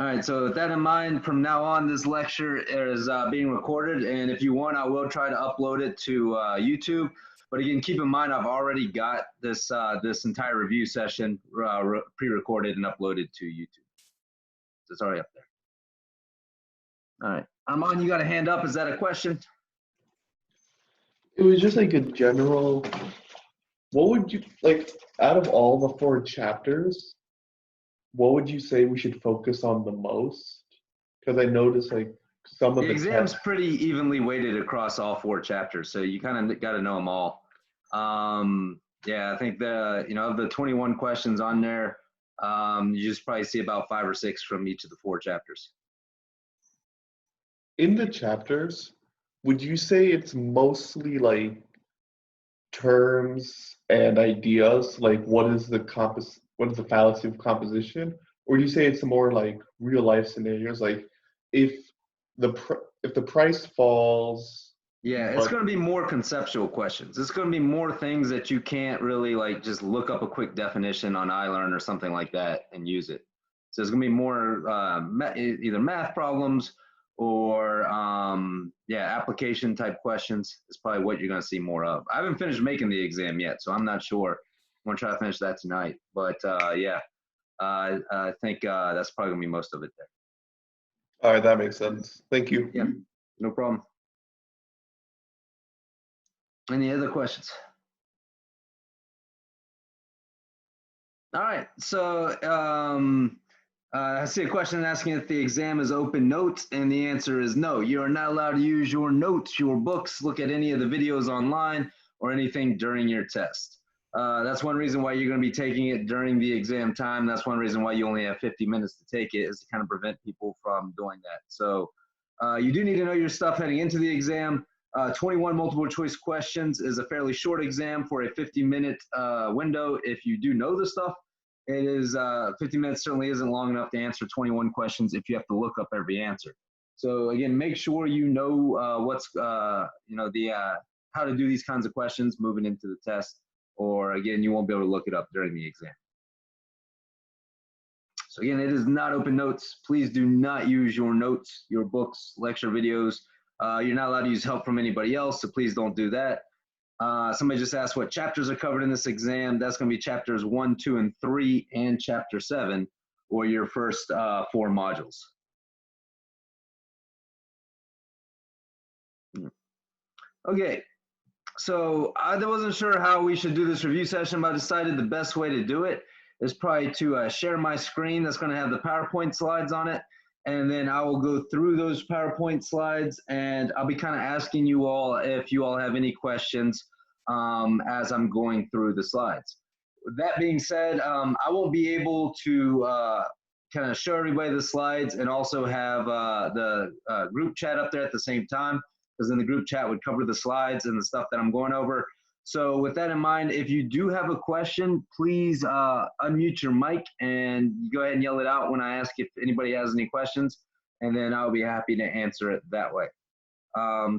All right, so with that in mind, from now on, this lecture is being recorded, and if you want, I will try to upload it to YouTube. But again, keep in mind, I've already got this this entire review session pre-recorded and uploaded to YouTube. So it's already up there. All right, Armand, you got a hand up. Is that a question? It was just like a general, what would you, like, out of all the 4 chapters, what would you say we should focus on the most? Because I noticed like some of the exam's pretty evenly weighted across all 4 chapters, so you kind of got to know them all. Yeah, I think of the 21 questions on there, you just probably see about 5 or 6 from each of the 4 chapters. In the chapters, would you say it's mostly like terms and ideas, like what is the fallacy of composition, or do you say it's more like real life scenarios, like if the price falls? Yeah, it's going to be more conceptual questions. It's going to be more things that you can't really like just look up a quick definition on iLearn or something like that and use it. So it's going to be more either math problems or application type questions is probably what you're going to see more of. I haven't finished making the exam yet, so I'm not sure. I'm going to try to finish that tonight. But I think that's probably going to be most of it there. All right, that makes sense. Thank you. Yeah, no problem. Any other questions? All right, so I see a question asking if the exam is open notes, and the answer is no. You are not allowed to use your notes, your books, look at any of the videos online, or anything during your test. That's one reason why you're going to be taking it during the exam time. That's one reason why you only have 50 minutes to take it, is to kind of prevent people from doing that. So you do need to know your stuff heading into the exam. 21 multiple choice questions is a fairly short exam for a 50-minute window if you do know the stuff. It is 50 minutes certainly isn't long enough to answer 21 questions if you have to look up every answer. So again, make sure you know how to do these kinds of questions moving into the test, or again, you won't be able to look it up during the exam. So again, it is not open notes. Please do not use your notes, your books, lecture videos. You're not allowed to use help from anybody else, so please don't do that. Somebody just asked what chapters are covered in this exam. That's going to be chapters 1, 2, and 3, and chapter 7, or your first 4 modules. Okay, so I wasn't sure how we should do this review session, but I decided the best way to do it is probably to share my screen. That's going to have the PowerPoint slides on it. And then I will go through those PowerPoint slides, and I'll be kind of asking you all if you all have any questions as I'm going through the slides. With that being said, I won't be able to kind of show everybody the slides and also have the group chat up there at the same time, because then the group chat would cover the slides and the stuff that I'm going over. So with that in mind, if you do have a question, please unmute your mic and go ahead and yell it out when I ask if anybody has any questions, and then I'll be happy to answer it that way.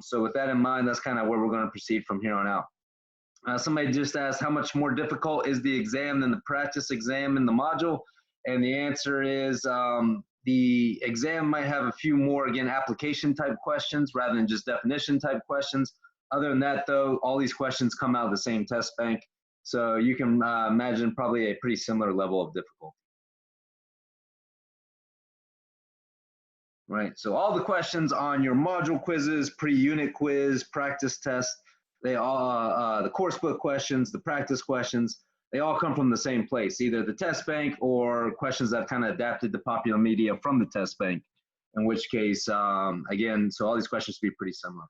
So with that in mind, that's kind of where we're going to proceed from here on out. Somebody just asked, how much more difficult is the exam than the practice exam in the module? And the answer is the exam might have a few more, again, application type questions rather than just definition type questions. Other than that, though, all these questions come out of the same test bank. So you can imagine probably a pretty similar level of difficulty. Right, so all the questions on your module quizzes, pre-unit quiz, practice test, they all, the course book questions, the practice questions, they all come from the same place, either the test bank or questions that kind of adapted to popular media from the test bank, in which case, again, so all these questions should be pretty similar.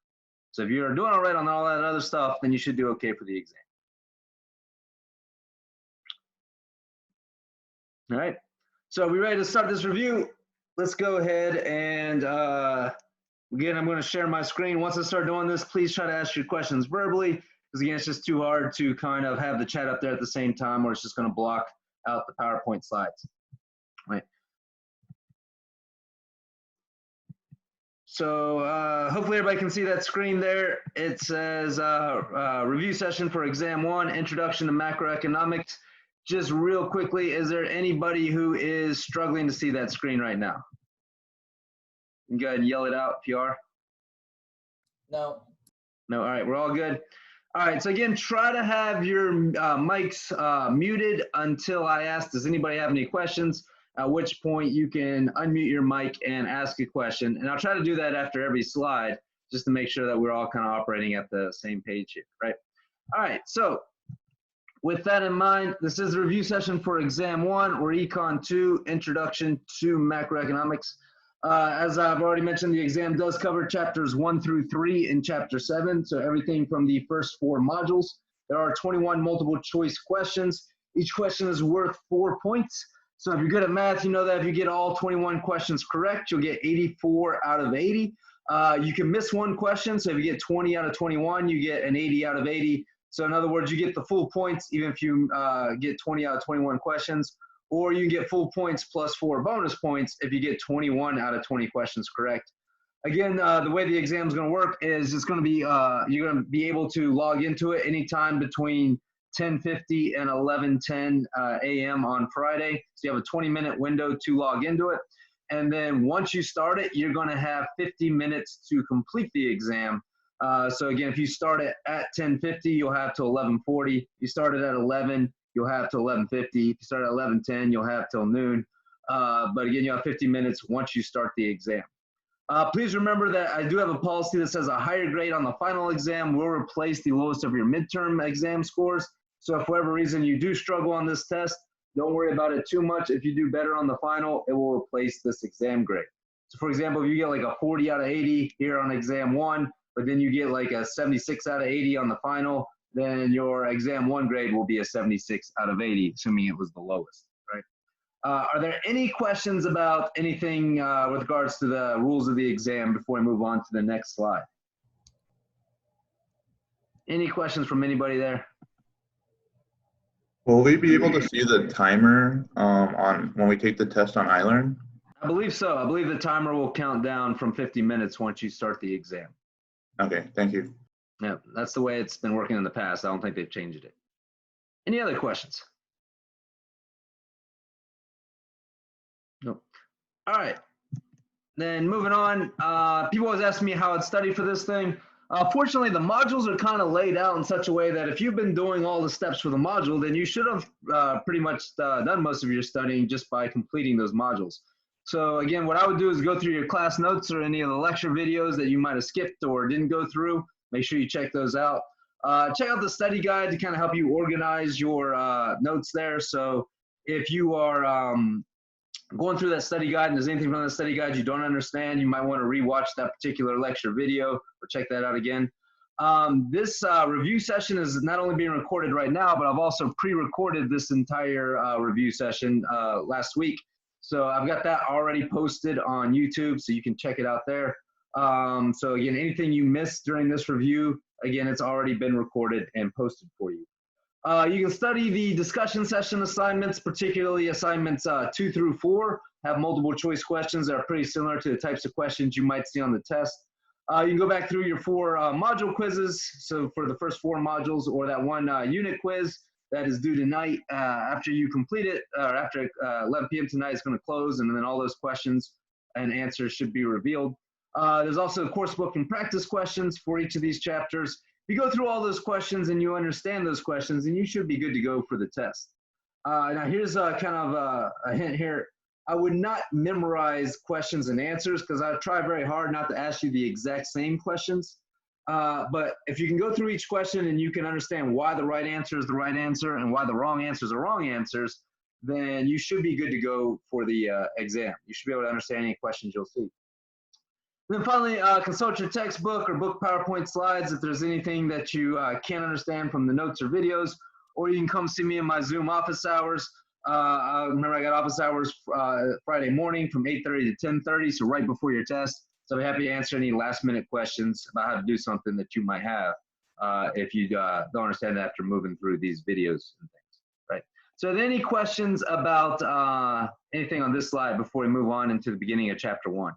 So if you're doing all right on all that other stuff, then you should do okay for the exam. All right, so are we ready to start this review? Let's go ahead and again, I'm going to share my screen. Once I start doing this, please try to ask your questions verbally, because again, it's just too hard to kind of have the chat up there at the same time, or it's just going to block out the PowerPoint slides. Right. So hopefully everybody can see that screen there. It says review session for Exam 1, Introduction to Macroeconomics. Just real quickly, is there anybody who is struggling to see that screen right now? You can go ahead and yell it out if you are. No. No, all right, we're all good. All right, so again, try to have your mics muted until I ask, does anybody have any questions? At which point you can unmute your mic and ask a question. And I'll try to do that after every slide just to make sure that we're all kind of operating at the same page here, right? All right, so with that in mind, this is a review session for Exam 1 or ECON2, Introduction to Macroeconomics. As I've already mentioned, the exam does cover chapters 1 through 3 in chapter 7, so everything from the first 4 modules. There are 21 multiple choice questions. Each question is worth 4 points. So if you're good at math, you know that if you get all 21 questions correct, you'll get 84 out of 80. You can miss one question, so if you get 20 out of 21, you get an 80 out of 80. So in other words, you get the full points even if you get 20 out of 21 questions, or you can get full points plus 4 bonus points if you get 21 out of 20 questions correct. Again, the way the exam is going to work is it's going to be, you're going to be able to log into it anytime between 10:50 and 11:10 a.m. on Friday. So you have a 20-minute window to log into it. And then once you start it, you're going to have 50 minutes to complete the exam. So again, if you start it at 10:50, you'll have till 11:40. You start it at 11, you'll have till 11:50. If you start at 11:10, you'll have till noon. But again, you have 50 minutes once you start the exam. Please remember that I do have a policy that says a higher grade on the final exam will replace the lowest of your midterm exam scores. So if for whatever reason you do struggle on this test, don't worry about it too much. If you do better on the final, it will replace this exam grade. So for example, if you get like a 40 out of 80 here on exam 1, but then you get like a 76 out of 80 on the final, then your exam 1 grade will be a 76 out of 80, assuming it was the lowest, right? Are there any questions about anything with regards to the rules of the exam before we move on to the next slide? Any questions from anybody there? Will we be able to see the timer on when we take the test on iLearn? I believe so. I believe the timer will count down from 50 minutes once you start the exam. Okay, thank you. Yeah, that's the way it's been working in the past. I don't think they've changed it. Any other questions? Nope. All right. Then moving on, people always ask me how I'd study for this thing. Fortunately, the modules are kind of laid out in such a way that if you've been doing all the steps for the module, then you should have pretty much done most of your studying just by completing those modules. So again, what I would do is go through your class notes or any of the lecture videos that you might have skipped or didn't go through. Make sure you check those out. Check out the study guide to kind of help you organize your notes there. So if you are going through that study guide and there's anything from the study guide you don't understand, you might want to rewatch that particular lecture video or check that out again. This review session is not only being recorded right now, but I've also pre-recorded this entire review session last week. So I've got that already posted on YouTube, so you can check it out there. So again, anything you missed during this review, again, it's already been recorded and posted for you. You can study the discussion session assignments, particularly assignments 2 through 4, have multiple choice questions that are pretty similar to the types of questions you might see on the test. You can go back through your 4 module quizzes. So for the first 4 modules, or that one unit quiz that is due tonight, after you complete it, or after 11 p.m. tonight, it's going to close, and then all those questions and answers should be revealed. There's also course book and practice questions for each of these chapters. If you go through all those questions and you understand those questions, then you should be good to go for the test. Now here's kind of a hint here. I would not memorize questions and answers because I try very hard not to ask you the exact same questions. But if you can go through each question and you can understand why the right answer is the right answer and why the wrong answers are wrong answers, then you should be good to go for the exam. You should be able to understand any questions you'll see. Then finally, consult your textbook or book PowerPoint slides if there's anything that you can't understand from the notes or videos, or you can come see me in my Zoom office hours. Remember, I got office hours Friday morning from 8:30 to 10:30, so right before your test. So I'll be happy to answer any last-minute questions about how to do something that you might have if you don't understand it after moving through these videos and things, right? So are there any questions about anything on this slide before we move on into the beginning of Chapter 1?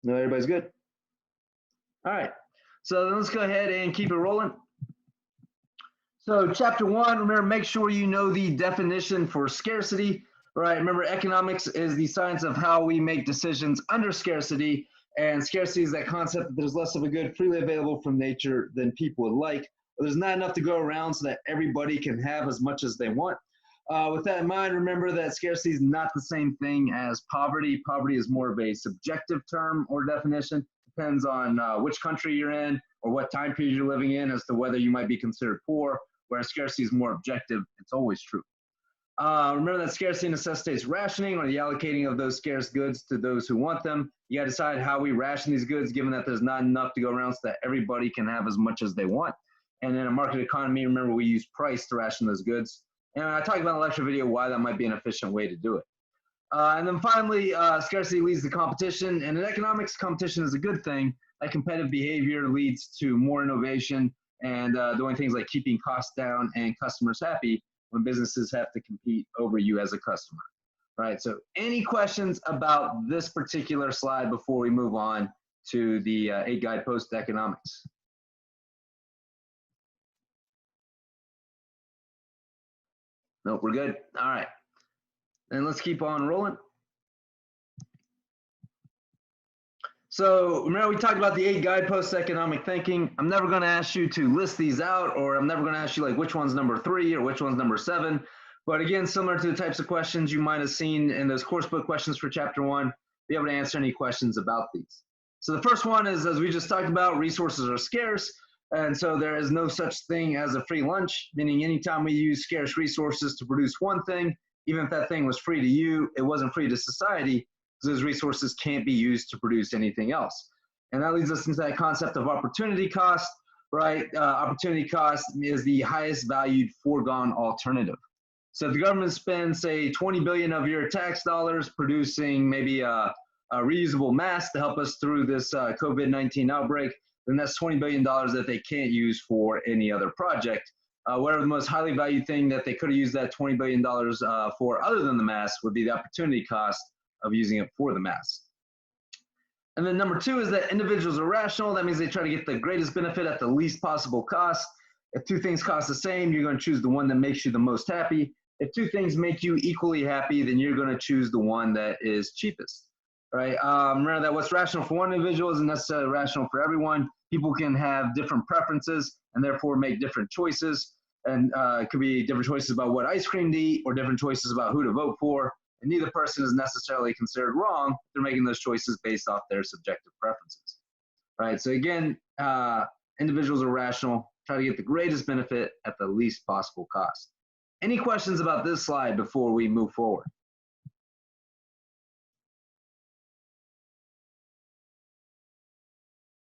No, everybody's good? All right, so let's go ahead and keep it rolling. So Chapter 1, remember, make sure you know the definition for scarcity. right? Remember, economics is the science of how we make decisions under scarcity, and scarcity is that concept that there's less of a good freely available from nature than people would like. There's not enough to go around so that everybody can have as much as they want. With that in mind, remember that scarcity is not the same thing as poverty. Poverty is more of a subjective term or definition. Depends on which country you're in or what time period you're living in as to whether you might be considered poor, whereas scarcity is more objective. It's always true. Remember that scarcity necessitates rationing or the allocating of those scarce goods to those who want them. You gotta decide how we ration these goods given that there's not enough to go around so that everybody can have as much as they want. And in a market economy, remember we use price to ration those goods. And I talked about in the lecture video why that might be an efficient way to do it. And then finally, scarcity leads to competition. And in economics, competition is a good thing. That competitive behavior leads to more innovation and doing things like keeping costs down and customers happy when businesses have to compete over you as a customer. Right, so any questions about this particular slide before we move on to the 8 guideposts to economics? Nope, we're good. All right, and let's keep on rolling. So remember we talked about the 8 guideposts to economic thinking. I'm never going to ask you to list these out, or I'm never going to ask you like which one's number 3 or which one's number 7. But again, similar to the types of questions you might have seen in those course book questions for chapter 1, be able to answer any questions about these. So the first one is, as we just talked about, resources are scarce. And so there is no such thing as a free lunch, meaning anytime we use scarce resources to produce one thing, even if that thing was free to you, it wasn't free to society, because those resources can't be used to produce anything else. And that leads us into that concept of opportunity cost, right? Opportunity cost is the highest valued foregone alternative. So if the government spends, say, 20 billion of your tax dollars producing maybe a reusable mask to help us through this COVID-19 outbreak, then that's $20 billion that they can't use for any other project. Whatever the most highly valued thing that they could have used that $20 billion for other than the mask would be the opportunity cost of using it for the mask. And then number 2 is that individuals are rational. That means they try to get the greatest benefit at the least possible cost. If 2 things cost the same, you're going to choose the one that makes you the most happy. If 2 things make you equally happy, then you're going to choose the one that is cheapest, right? Remember that what's rational for one individual isn't necessarily rational for everyone. People can have different preferences and therefore make different choices. And it could be different choices about what ice cream to eat or different choices about who to vote for. And neither person is necessarily considered wrong. They're making those choices based off their subjective preferences, right? So again, individuals are rational, try to get the greatest benefit at the least possible cost. Any questions about this slide before we move forward?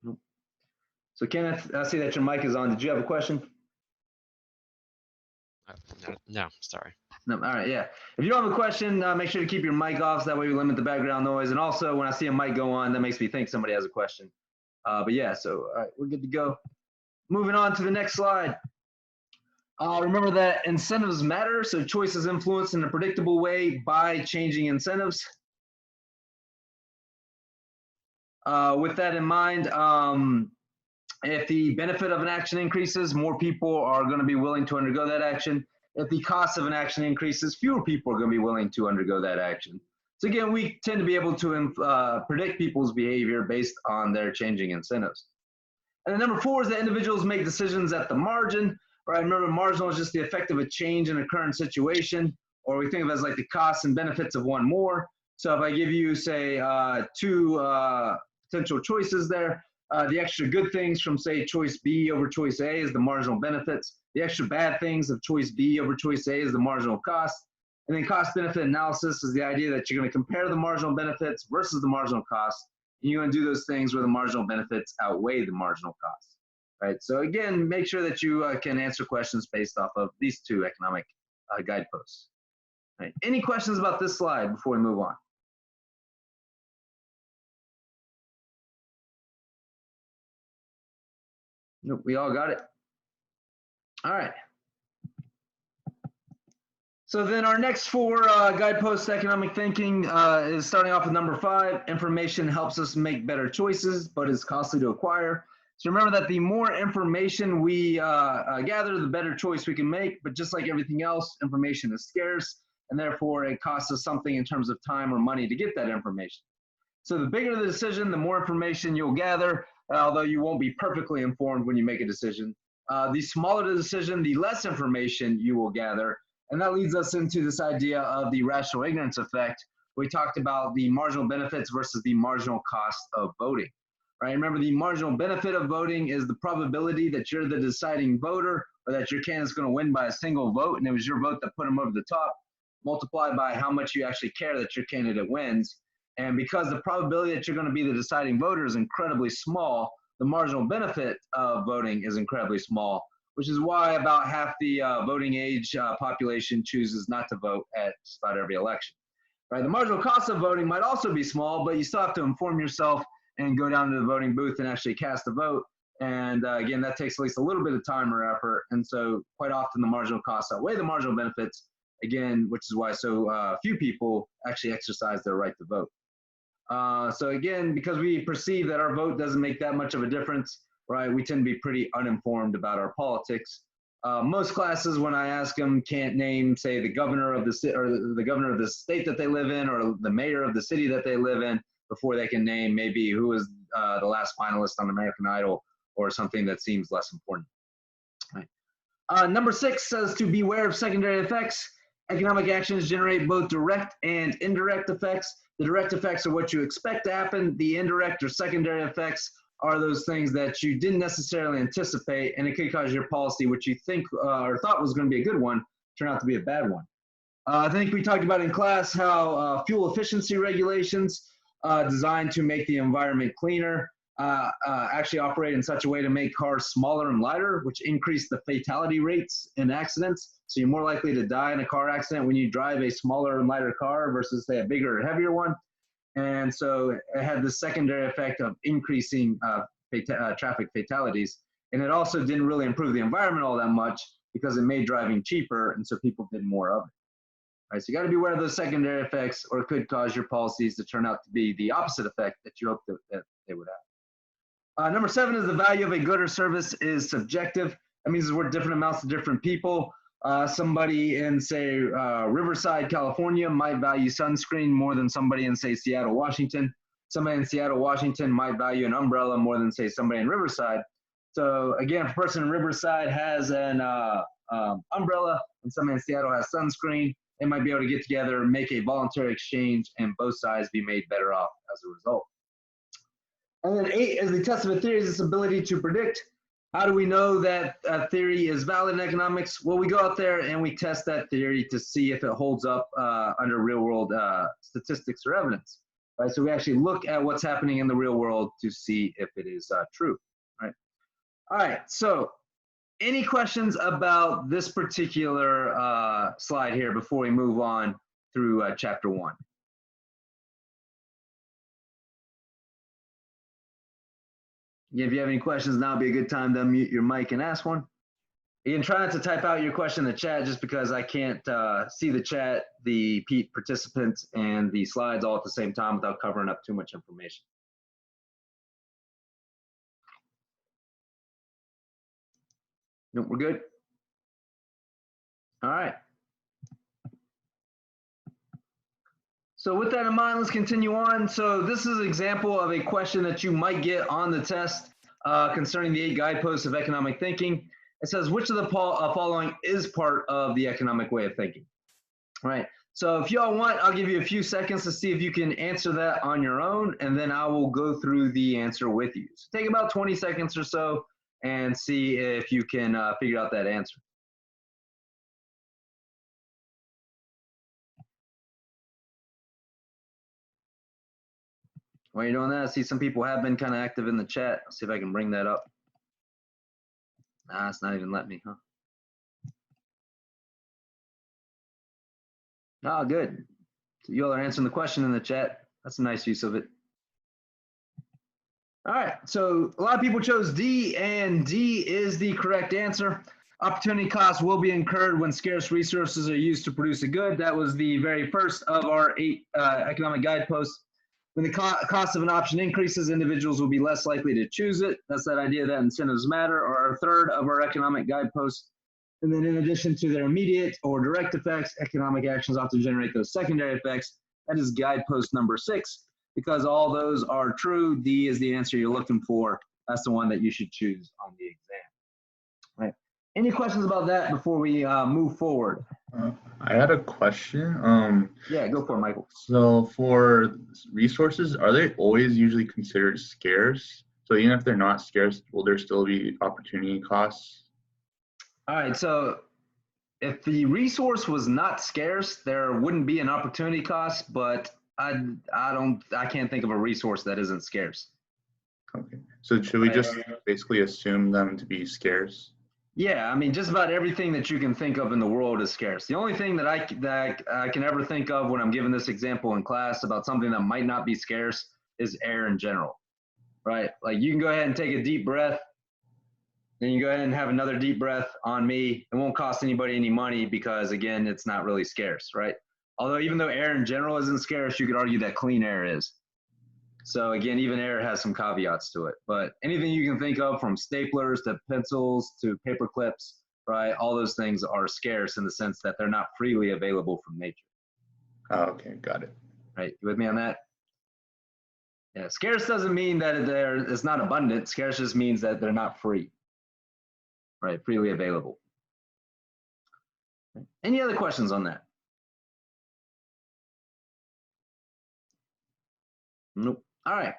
Nope. So Kenneth, I see that your mic is on. Did you have a question? No, sorry. No, all right, yeah. If you don't have a question, make sure to keep your mic off, so that way we limit the background noise. And also, when I see a mic go on, that makes me think somebody has a question. But yeah, so all right, we're good to go. Moving on to the next slide. Remember that incentives matter, so choice is influenced in a predictable way by changing incentives. With that in mind, if the benefit of an action increases, more people are going to be willing to undergo that action. If the cost of an action increases, fewer people are going to be willing to undergo that action. So again, we tend to be able to predict people's behavior based on their changing incentives. And then number 4 is that individuals make decisions at the margin. Right? Remember, marginal is just the effect of a change in a current situation, or we think of it as like the costs and benefits of one more. So if I give you, say, 2 potential choices there, the extra good things from, say, choice B over choice A is the marginal benefits. The extra bad things of choice B over choice A is the marginal cost. And then cost benefit analysis is the idea that you're going to compare the marginal benefits versus the marginal cost. And you're going to do those things where the marginal benefits outweigh the marginal cost. Right? So again, make sure that you can answer questions based off of these 2 economic guideposts. Right. Any questions about this slide before we move on? Nope, we all got it. All right. So then our next 4 guideposts to economic thinking is starting off with number 5. Information helps us make better choices, but is costly to acquire. So remember that the more information we gather, the better choice we can make. But just like everything else, information is scarce. and therefore it costs us something in terms of time or money to get that information. So the bigger the decision, the more information you'll gather, although you won't be perfectly informed when you make a decision. The smaller the decision, the less information you will gather. And that leads us into this idea of the rational ignorance effect. We talked about the marginal benefits versus the marginal cost of voting. Right? Remember, the marginal benefit of voting is the probability that you're the deciding voter or that your candidate's going to win by a single vote, and it was your vote that put them over the top, multiplied by how much you actually care that your candidate wins. And because the probability that you're going to be the deciding voter is incredibly small, the marginal benefit of voting is incredibly small, which is why about half the voting age population chooses not to vote at just about every election. Right? The marginal cost of voting might also be small, but you still have to inform yourself and go down to the voting booth and actually cast a vote. And again, that takes at least a little bit of time or effort. And so quite often the marginal costs outweigh the marginal benefits, again, which is why so few people actually exercise their right to vote. So again, because we perceive that our vote doesn't make that much of a difference, right, we tend to be pretty uninformed about our politics. Most classes, when I ask them, can't name, say, the governor of the governor of the state that they live in, or the mayor of the city that they live in, before they can name maybe who was the last finalist on American Idol or something that seems less important. Right. Number 6 says to beware of secondary effects. Economic actions generate both direct and indirect effects. The direct effects are what you expect to happen. The indirect or secondary effects are those things that you didn't necessarily anticipate, and it could cause your policy, which you think or thought was going to be a good one, turn out to be a bad one. I think we talked about in class how fuel efficiency regulations designed to make the environment cleaner actually operate in such a way to make cars smaller and lighter, which increase the fatality rates in accidents. So you're more likely to die in a car accident when you drive a smaller and lighter car versus, say, a bigger or heavier one. And so it had the secondary effect of increasing traffic fatalities. And it also didn't really improve the environment all that much because it made driving cheaper, and so people did more of it. All right, so you got to be aware of those secondary effects, or it could cause your policies to turn out to be the opposite effect that you hoped that they would have. Number 7 is the value of a good or service is subjective. That means it's worth different amounts to different people. Somebody in, say, Riverside, California might value sunscreen more than somebody in, say, Seattle, Washington. Somebody in Seattle, Washington might value an umbrella more than, say, somebody in Riverside. So again, if a person in Riverside has an umbrella and somebody in Seattle has sunscreen, they might be able to get together, make a voluntary exchange, and both sides be made better off as a result. And then 8 is the test of a theory is its ability to predict. How do we know that a theory is valid in economics? Well, we go out there and we test that theory to see if it holds up under real world statistics or evidence. Right? So we actually look at what's happening in the real world to see if it is true. Right? All right, so any questions about this particular slide here before we move on through chapter 1? If you have any questions, now would be a good time to unmute your mic and ask one. You can try not to type out your question in the chat just because I can't see the chat, the participants, and the slides all at the same time without covering up too much information. No, we're good. All right. So with that in mind, let's continue on. So this is an example of a question that you might get on the test concerning the 8 guideposts of economic thinking. It says, which of the following is part of the economic way of thinking? All right. So if y'all want, I'll give you a few seconds to see if you can answer that on your own, and then I will go through the answer with you. So take about 20 seconds or so and see if you can figure out that answer. While you're doing that, I see some people have been kind of active in the chat. I'll see if I can bring that up. Nah, it's not even letting me, huh? Oh, good. So you all are answering the question in the chat. That's a nice use of it. All right, so a lot of people chose D, and D is the correct answer. Opportunity costs will be incurred when scarce resources are used to produce a good. That was the very first of our 8 economic guideposts. When the cost of an option increases, individuals will be less likely to choose it. That's that idea that incentives matter, or our third of our economic guideposts. And then in addition to their immediate or direct effects, economic actions often generate those secondary effects. That is guidepost number 6. Because all those are true, D is the answer you're looking for. That's the one that you should choose on the exam. Right. Any questions about that before we move forward? I had a question. Yeah, go for it, Michael. So for resources, are they always usually considered scarce? So even if they're not scarce, will there still be opportunity costs? All right, so if the resource was not scarce, there wouldn't be an opportunity cost, but I can't think of a resource that isn't scarce. Okay. So should we just basically assume them to be scarce? Yeah, I mean, just about everything that you can think of in the world is scarce. The only thing that I can ever think of when I'm giving this example in class about something that might not be scarce is air in general, right? Like you can go ahead and take a deep breath, then you go ahead and have another deep breath on me. It won't cost anybody any money because, again, it's not really scarce, right? Although even though air in general isn't scarce, you could argue that clean air is. So again, even air has some caveats to it. But anything you can think of, from staplers to pencils to paper clips, right? All those things are scarce in the sense that they're not freely available from nature. Oh, okay, got it. Right, you with me on that? Yeah, scarce doesn't mean that it's not abundant. Scarce just means that they're not free. Right, freely available. Any other questions on that? Nope. All right.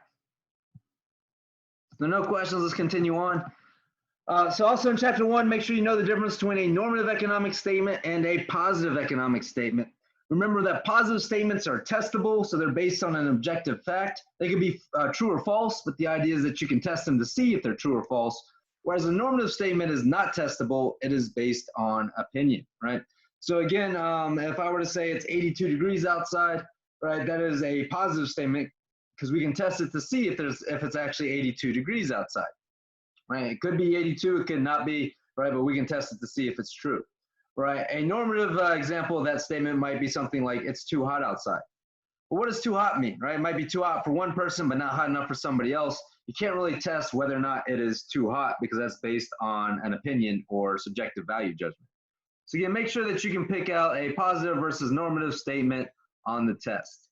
If there are no questions, let's continue on. So also in chapter 1, make sure you know the difference between a normative economic statement and a positive economic statement. Remember that positive statements are testable, so they're based on an objective fact. They can be true or false, but the idea is that you can test them to see if they're true or false. Whereas a normative statement is not testable, it is based on opinion, right? So again, if I were to say it's 82 degrees outside, right, that is a positive statement because we can test it to see if it's actually 82 degrees outside, right? It could be 82, it could not be, right, but we can test it to see if it's true, right? A normative example of that statement might be something like it's too hot outside. Well, what does too hot mean, right? It might be too hot for one person, but not hot enough for somebody else. You can't really test whether or not it is too hot because that's based on an opinion or subjective value judgment. So again, make sure that you can pick out a positive versus normative statement on the test.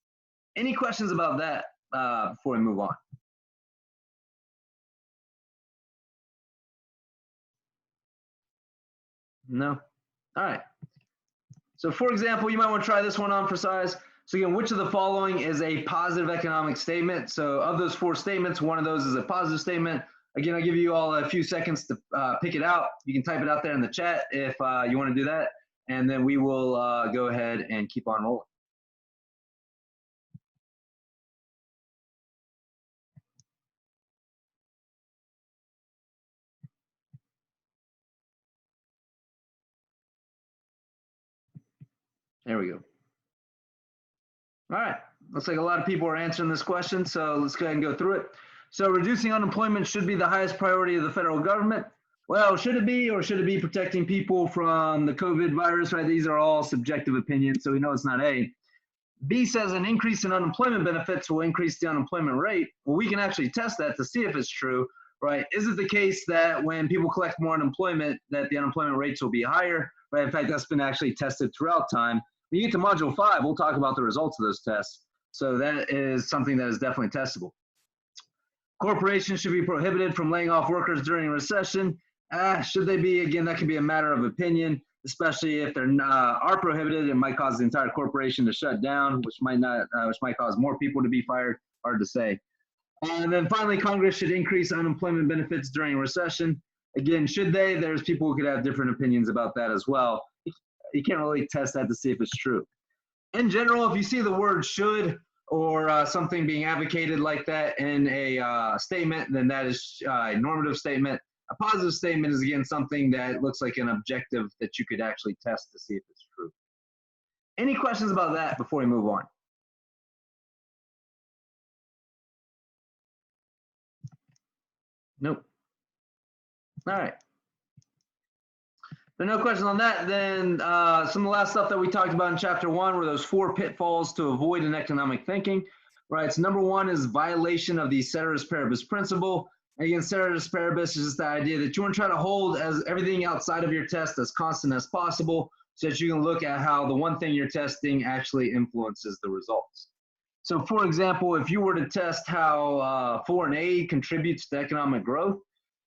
Any questions about that before we move on? No? All right. So for example, you might want to try this one on for size. So again, which of the following is a positive economic statement? So of those 4 statements, one of those is a positive statement. Again, I'll give you all a few seconds to pick it out. You can type it out there in the chat if you want to do that. And then we will go ahead and keep on rolling. There we go. All right, looks like a lot of people are answering this question, so let's go ahead and go through it. So reducing unemployment should be the highest priority of the federal government. Well, should it be, or should it be protecting people from the COVID virus, right? These are all subjective opinions, so we know it's not A. B says an increase in unemployment benefits will increase the unemployment rate. Well, we can actually test that to see if it's true, right? Is it the case that when people collect more unemployment, that the unemployment rates will be higher, right? In fact, that's been actually tested throughout time. When you get to module 5, we'll talk about the results of those tests. So that is something that is definitely testable. Corporations should be prohibited from laying off workers during a recession. Should they be? Again, that can be a matter of opinion, especially if they're are prohibited. It might cause the entire corporation to shut down, which might cause more people to be fired. Hard to say. And then finally, Congress should increase unemployment benefits during a recession. Again, should they? There's people who could have different opinions about that as well. You can't really test that to see if it's true. In general, if you see the word should or something being advocated like that in a statement, then that is a normative statement. A positive statement is, again, something that looks like an objective that you could actually test to see if it's true. Any questions about that before we move on? Nope. All right. If there are no questions on that, then some of the last stuff that we talked about in chapter 1 were those 4 pitfalls to avoid in economic thinking, right? So number 1 is violation of the ceteris paribus principle. Again, ceteris paribus is just the idea that you want to try to hold as everything outside of your test as constant as possible so that you can look at how the one thing you're testing actually influences the results. So for example, if you were to test how foreign aid contributes to economic growth,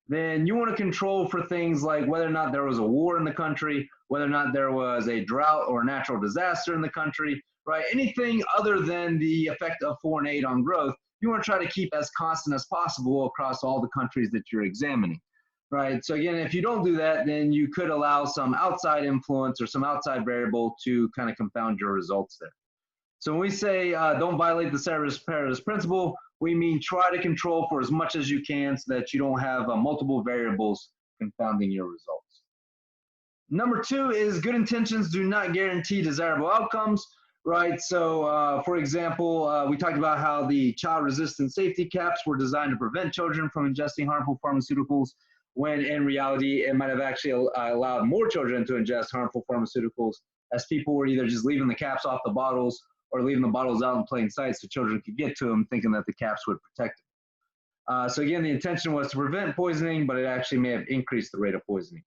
then you want to control for things like whether or not there was a war in the country, whether or not there was a drought or natural disaster in the country, right? Anything other than the effect of foreign aid on growth, you want to try to keep as constant as possible across all the countries that you're examining, right? So again, if you don't do that, then you could allow some outside influence or some outside variable to kind of confound your results there. So when we say don't violate the ceteris paribus principle, we mean try to control for as much as you can so that you don't have multiple variables confounding your results. Number 2 is good intentions do not guarantee desirable outcomes, right? So for example, we talked about how the child-resistant safety caps were designed to prevent children from ingesting harmful pharmaceuticals, when in reality, it might have actually allowed more children to ingest harmful pharmaceuticals, as people were either just leaving the caps off the bottles or leaving the bottles out in plain sight so children could get to them thinking that the caps would protect them. So again, the intention was to prevent poisoning, but it actually may have increased the rate of poisoning.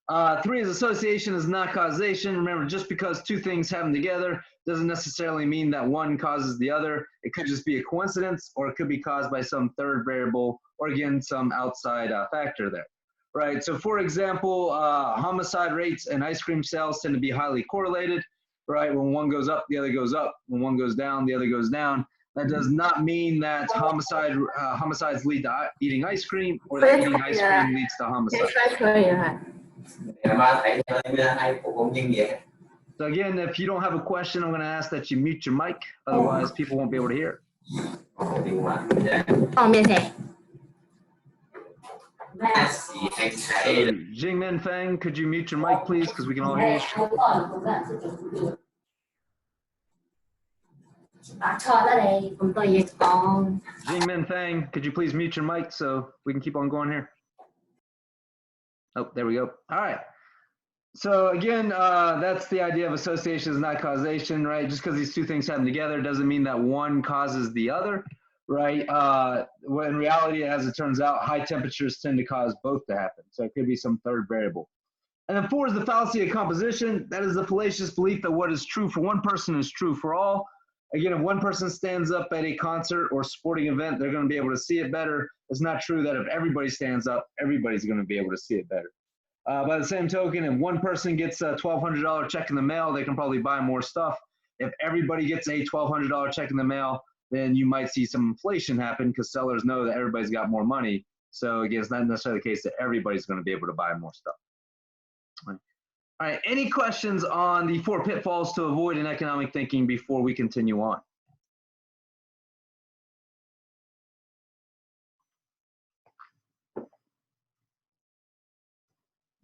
3 is association is not causation. Remember, just because two things happen together doesn't necessarily mean that one causes the other. It could just be a coincidence, or it could be caused by some third variable, or again, some outside factor there. Right, so for example, homicide rates and ice cream sales tend to be highly correlated. Right, when one goes up, the other goes up. When one goes down, the other goes down. That does not mean that homicides lead to eating ice cream, or that eating ice cream leads to homicide. So again, if you don't have a question, I'm going to ask that you mute your mic. Otherwise, people won't be able to hear. So, Jingmin Feng, could you mute your mic, please, because we can all hear you. Jingmin Feng, could you please mute your mic so we can keep on going here? Oh, there we go. All right. So again, that's the idea of association is not causation, right? Just because these two things happen together doesn't mean that one causes the other, right? Well, in reality, as it turns out, high temperatures tend to cause both to happen. So it could be some third variable. And then 4 is the fallacy of composition. That is the fallacious belief that what is true for one person is true for all. Again, if one person stands up at a concert or sporting event, they're going to be able to see it better. It's not true that if everybody stands up, everybody's going to be able to see it better. By the same token, if one person gets a $1,200 check in the mail, they can probably buy more stuff. If everybody gets a $1,200 check in the mail, then you might see some inflation happen because sellers know that everybody's got more money. So again, it's not necessarily the case that everybody's going to be able to buy more stuff. All right, any questions on the 4 pitfalls to avoid in economic thinking before we continue on?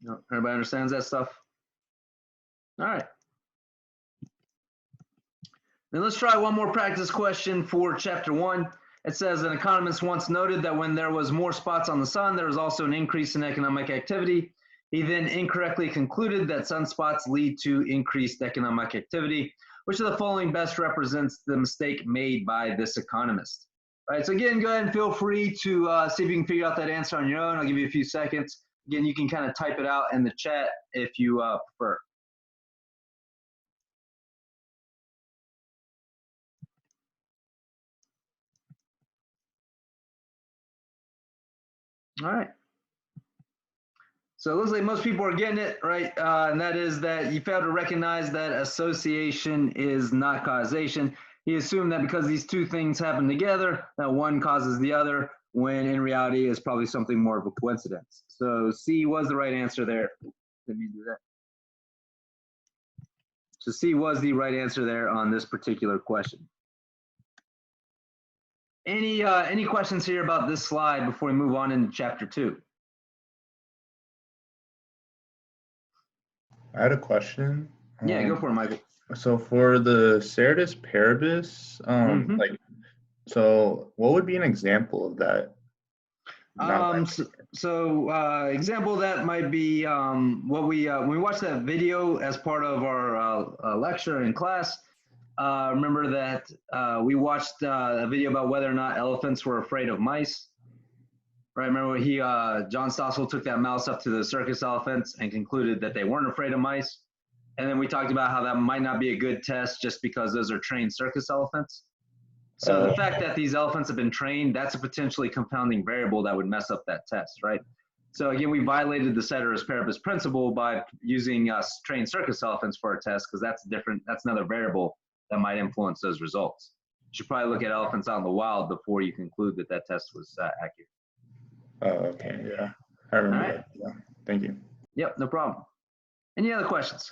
No, everybody understands that stuff? All right. Then let's try one more practice question for chapter 1. It says, an economist once noted that when there was more spots on the sun, there was also an increase in economic activity. He then incorrectly concluded that sunspots lead to increased economic activity. Which of the following best represents the mistake made by this economist? All right, so again, go ahead and feel free to see if you can figure out that answer on your own. I'll give you a few seconds. Again, you can kind of type it out in the chat if you prefer. All right. So it looks like most people are getting it, right? And that is that you fail to recognize that association is not causation. He assumed that because these two things happen together, that one causes the other, when in reality it's probably something more of a coincidence. So C was the right answer there. Let me do that. So C was the right answer there on this particular question. Any questions here about this slide before we move on into chapter 2? I had a question. Yeah, go for it, Michael. So for the ceteris paribus, like, so what would be an example of that? Example of that might be what when we watched that video as part of our lecture in class. Remember that we watched a video about whether or not elephants were afraid of mice. right? Remember John Stossel took that mouse up to the circus elephants and concluded that they weren't afraid of mice. And then we talked about how that might not be a good test just because those are trained circus elephants. So the fact that these elephants have been trained, that's a potentially confounding variable that would mess up that test, right? So again, we violated the ceteris paribus principle by using trained circus elephants for our test, because that's another variable that might influence those results. You should probably look at elephants out in the wild before you conclude that that test was accurate. Oh, okay, yeah. I remember that. Yeah. Thank you. Yep, no problem. Any other questions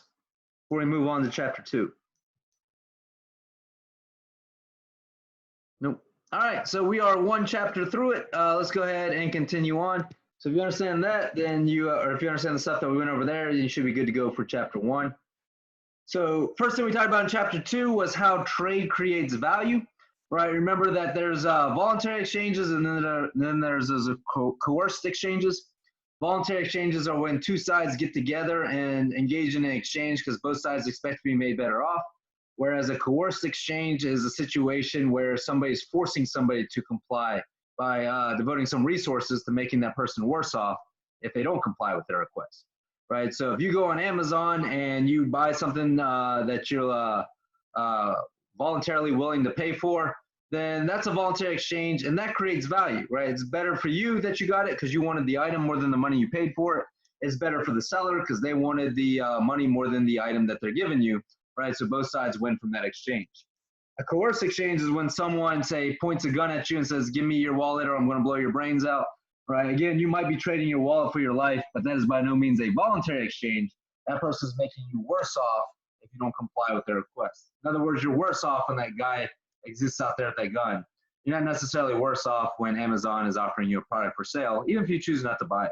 before we move on to chapter 2? Nope. All right, so we are one chapter through it. Let's go ahead and continue on. So if you understand that, then or if you understand the stuff that we went over there, you should be good to go for chapter 1. So first thing we talked about in chapter 2 was how trade creates value, right? Remember that there's voluntary exchanges, and then there's those coerced exchanges. Voluntary exchanges are when two sides get together and engage in an exchange because both sides expect to be made better off. Whereas a coerced exchange is a situation where somebody's forcing somebody to comply by devoting some resources to making that person worse off if they don't comply with their request, right? So if you go on Amazon and you buy something that you're voluntarily willing to pay for, then that's a voluntary exchange, and that creates value, right? It's better for you that you got it because you wanted the item more than the money you paid for it. It's better for the seller because they wanted the money more than the item that they're giving you, right? So both sides win from that exchange. A coerced exchange is when someone, say, points a gun at you and says, give me your wallet or I'm going to blow your brains out, right? Again, you might be trading your wallet for your life, but that is by no means a voluntary exchange. That person is making you worse off if you don't comply with their request. In other words, you're worse off when that guy exists out there with that gun. You're not necessarily worse off when Amazon is offering you a product for sale, even if you choose not to buy it.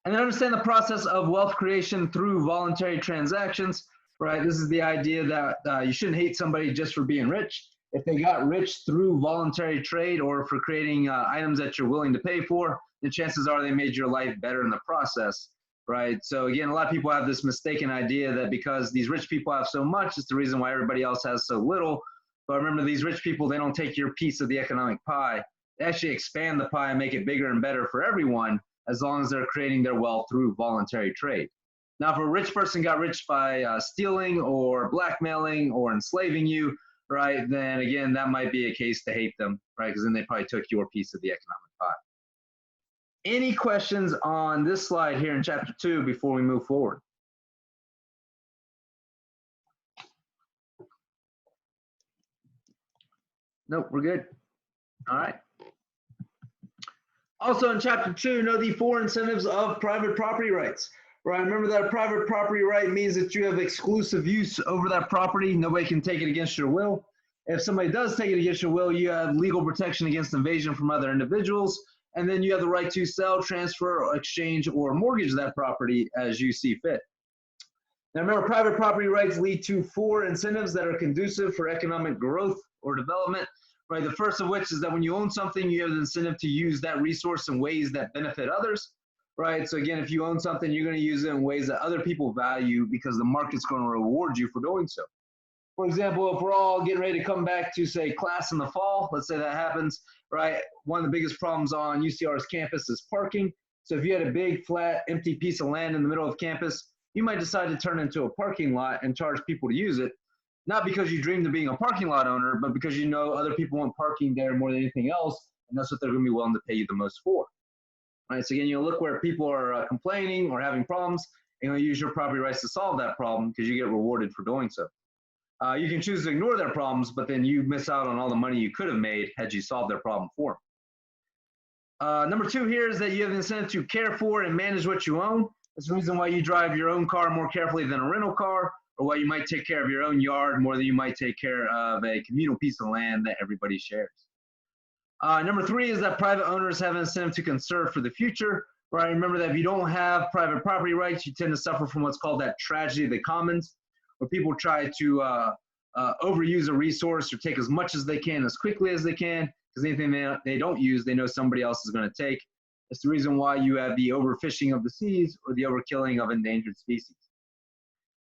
And then understand the process of wealth creation through voluntary transactions, right? This is the idea that you shouldn't hate somebody just for being rich. If they got rich through voluntary trade or for creating items that you're willing to pay for, the chances are they made your life better in the process, right? So again, a lot of people have this mistaken idea that because these rich people have so much, it's the reason why everybody else has so little. But remember, these rich people, they don't take your piece of the economic pie. They actually expand the pie and make it bigger and better for everyone, as long as they're creating their wealth through voluntary trade. Now, if a rich person got rich by stealing or blackmailing or enslaving you, right, then again, that might be a case to hate them, right, because then they probably took your piece of the economic pie. Any questions on this slide here in chapter 2 before we move forward? Nope, we're good. All right. Also in chapter 2, know the 4 incentives of private property rights. Right, remember that a private property right means that you have exclusive use over that property. Nobody can take it against your will. If somebody does take it against your will, you have legal protection against invasion from other individuals. And then you have the right to sell, transfer, exchange, or mortgage that property as you see fit. Now remember, private property rights lead to 4 incentives that are conducive for economic growth or development. Right, the first of which is that when you own something, you have the incentive to use that resource in ways that benefit others. Right, so again, if you own something, you're going to use it in ways that other people value because the market's going to reward you for doing so. For example, if we're all getting ready to come back to, say, class in the fall, let's say that happens, right? One of the biggest problems on UCR's campus is parking. So if you had a big, flat, empty piece of land in the middle of campus, you might decide to turn it into a parking lot and charge people to use it, not because you dreamed of being a parking lot owner, but because you know other people want parking there more than anything else, and that's what they're going to be willing to pay you the most for. Right, so again, you'll look where people are complaining or having problems, and you'll use your property rights to solve that problem because you get rewarded for doing so. You can choose to ignore their problems, but then you miss out on all the money you could have made had you solved their problem for them. Number 2 here is that you have the incentive to care for and manage what you own. That's the reason why you drive your own car more carefully than a rental car, or why you might take care of your own yard more than you might take care of a communal piece of land that everybody shares. Number 3 is that private owners have an incentive to conserve for the future. Right? Remember that if you don't have private property rights, you tend to suffer from what's called that tragedy of the commons, where people try to overuse a resource or take as much as they can as quickly as they can, because anything they don't use, they know somebody else is going to take. It's the reason why you have the overfishing of the seas or the overkilling of endangered species.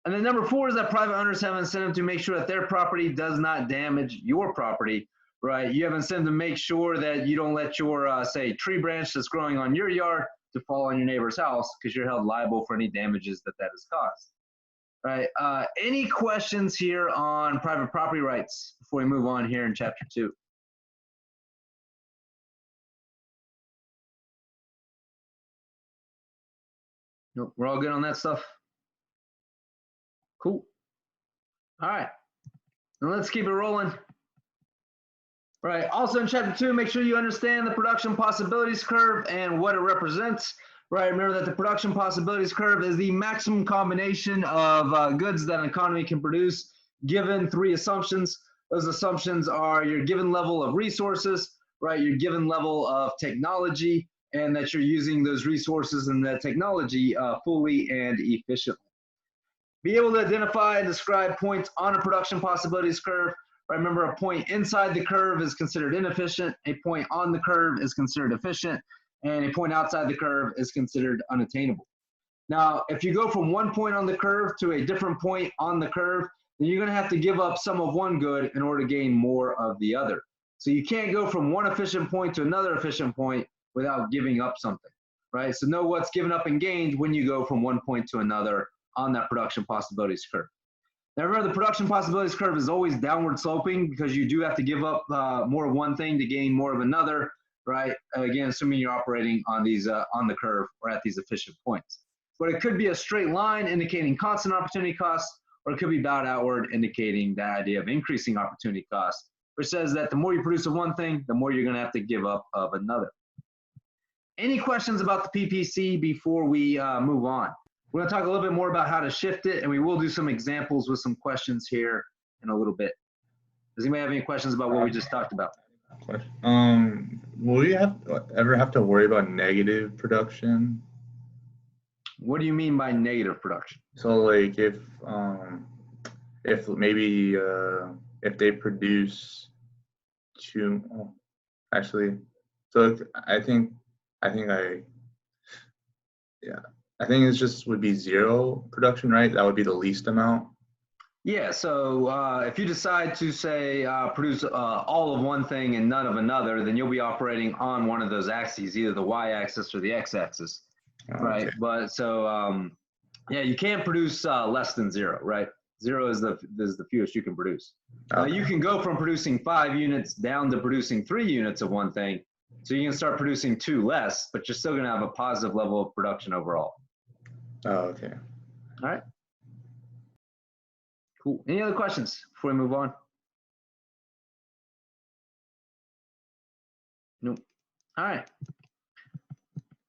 And then number 4 is that private owners have an incentive to make sure that their property does not damage your property. right? You have incentive to make sure that you don't let your, say, tree branch that's growing on your yard to fall on your neighbor's house because you're held liable for any damages that has caused. Right. Any questions here on private property rights before we move on here in chapter 2? Nope, we're all good on that stuff. Cool. All right. Now let's keep it rolling. Right. Also in chapter 2, make sure you understand the production possibilities curve and what it represents. Right. Remember that the production possibilities curve is the maximum combination of goods that an economy can produce given 3 assumptions. Those assumptions are your given level of resources, right, your given level of technology, and that you're using those resources and that technology fully and efficiently. Be able to identify and describe points on a production possibilities curve. Remember, a point inside the curve is considered inefficient, a point on the curve is considered efficient, and a point outside the curve is considered unattainable. Now, if you go from one point on the curve to a different point on the curve, then you're going to have to give up some of one good in order to gain more of the other. So you can't go from one efficient point to another efficient point without giving up something, right? So know what's given up and gained when you go from one point to another on that production possibilities curve. Now remember, the production possibilities curve is always downward sloping because you do have to give up more of one thing to gain more of another, right? Again, assuming you're operating on these on the curve or at these efficient points. But it could be a straight line indicating constant opportunity costs, or it could be bowed outward indicating the idea of increasing opportunity costs, which says that the more you produce of one thing, the more you're going to have to give up of another. Any questions about the PPC before we move on? We're going to talk a little bit more about how to shift it, and we will do some examples with some questions here in a little bit. Does anybody have any questions about what we just talked about? Will you ever have to worry about negative production? What do you mean by negative production? So like if maybe if they produce actually, so I think it's just would be 0 production, right? That would be the least amount. Yeah, so if you decide to say produce all of one thing and none of another, then you'll be operating on one of those axes, either the y-axis or the x-axis, right? But so yeah, you can't produce less than 0, right? 0 is the fewest you can produce. You can go from producing 5 units down to producing 3 units of one thing, so you can start producing 2 less, but you're still going to have a positive level of production overall. Oh, okay. All right. Cool. Any other questions before we move on? Nope. All right.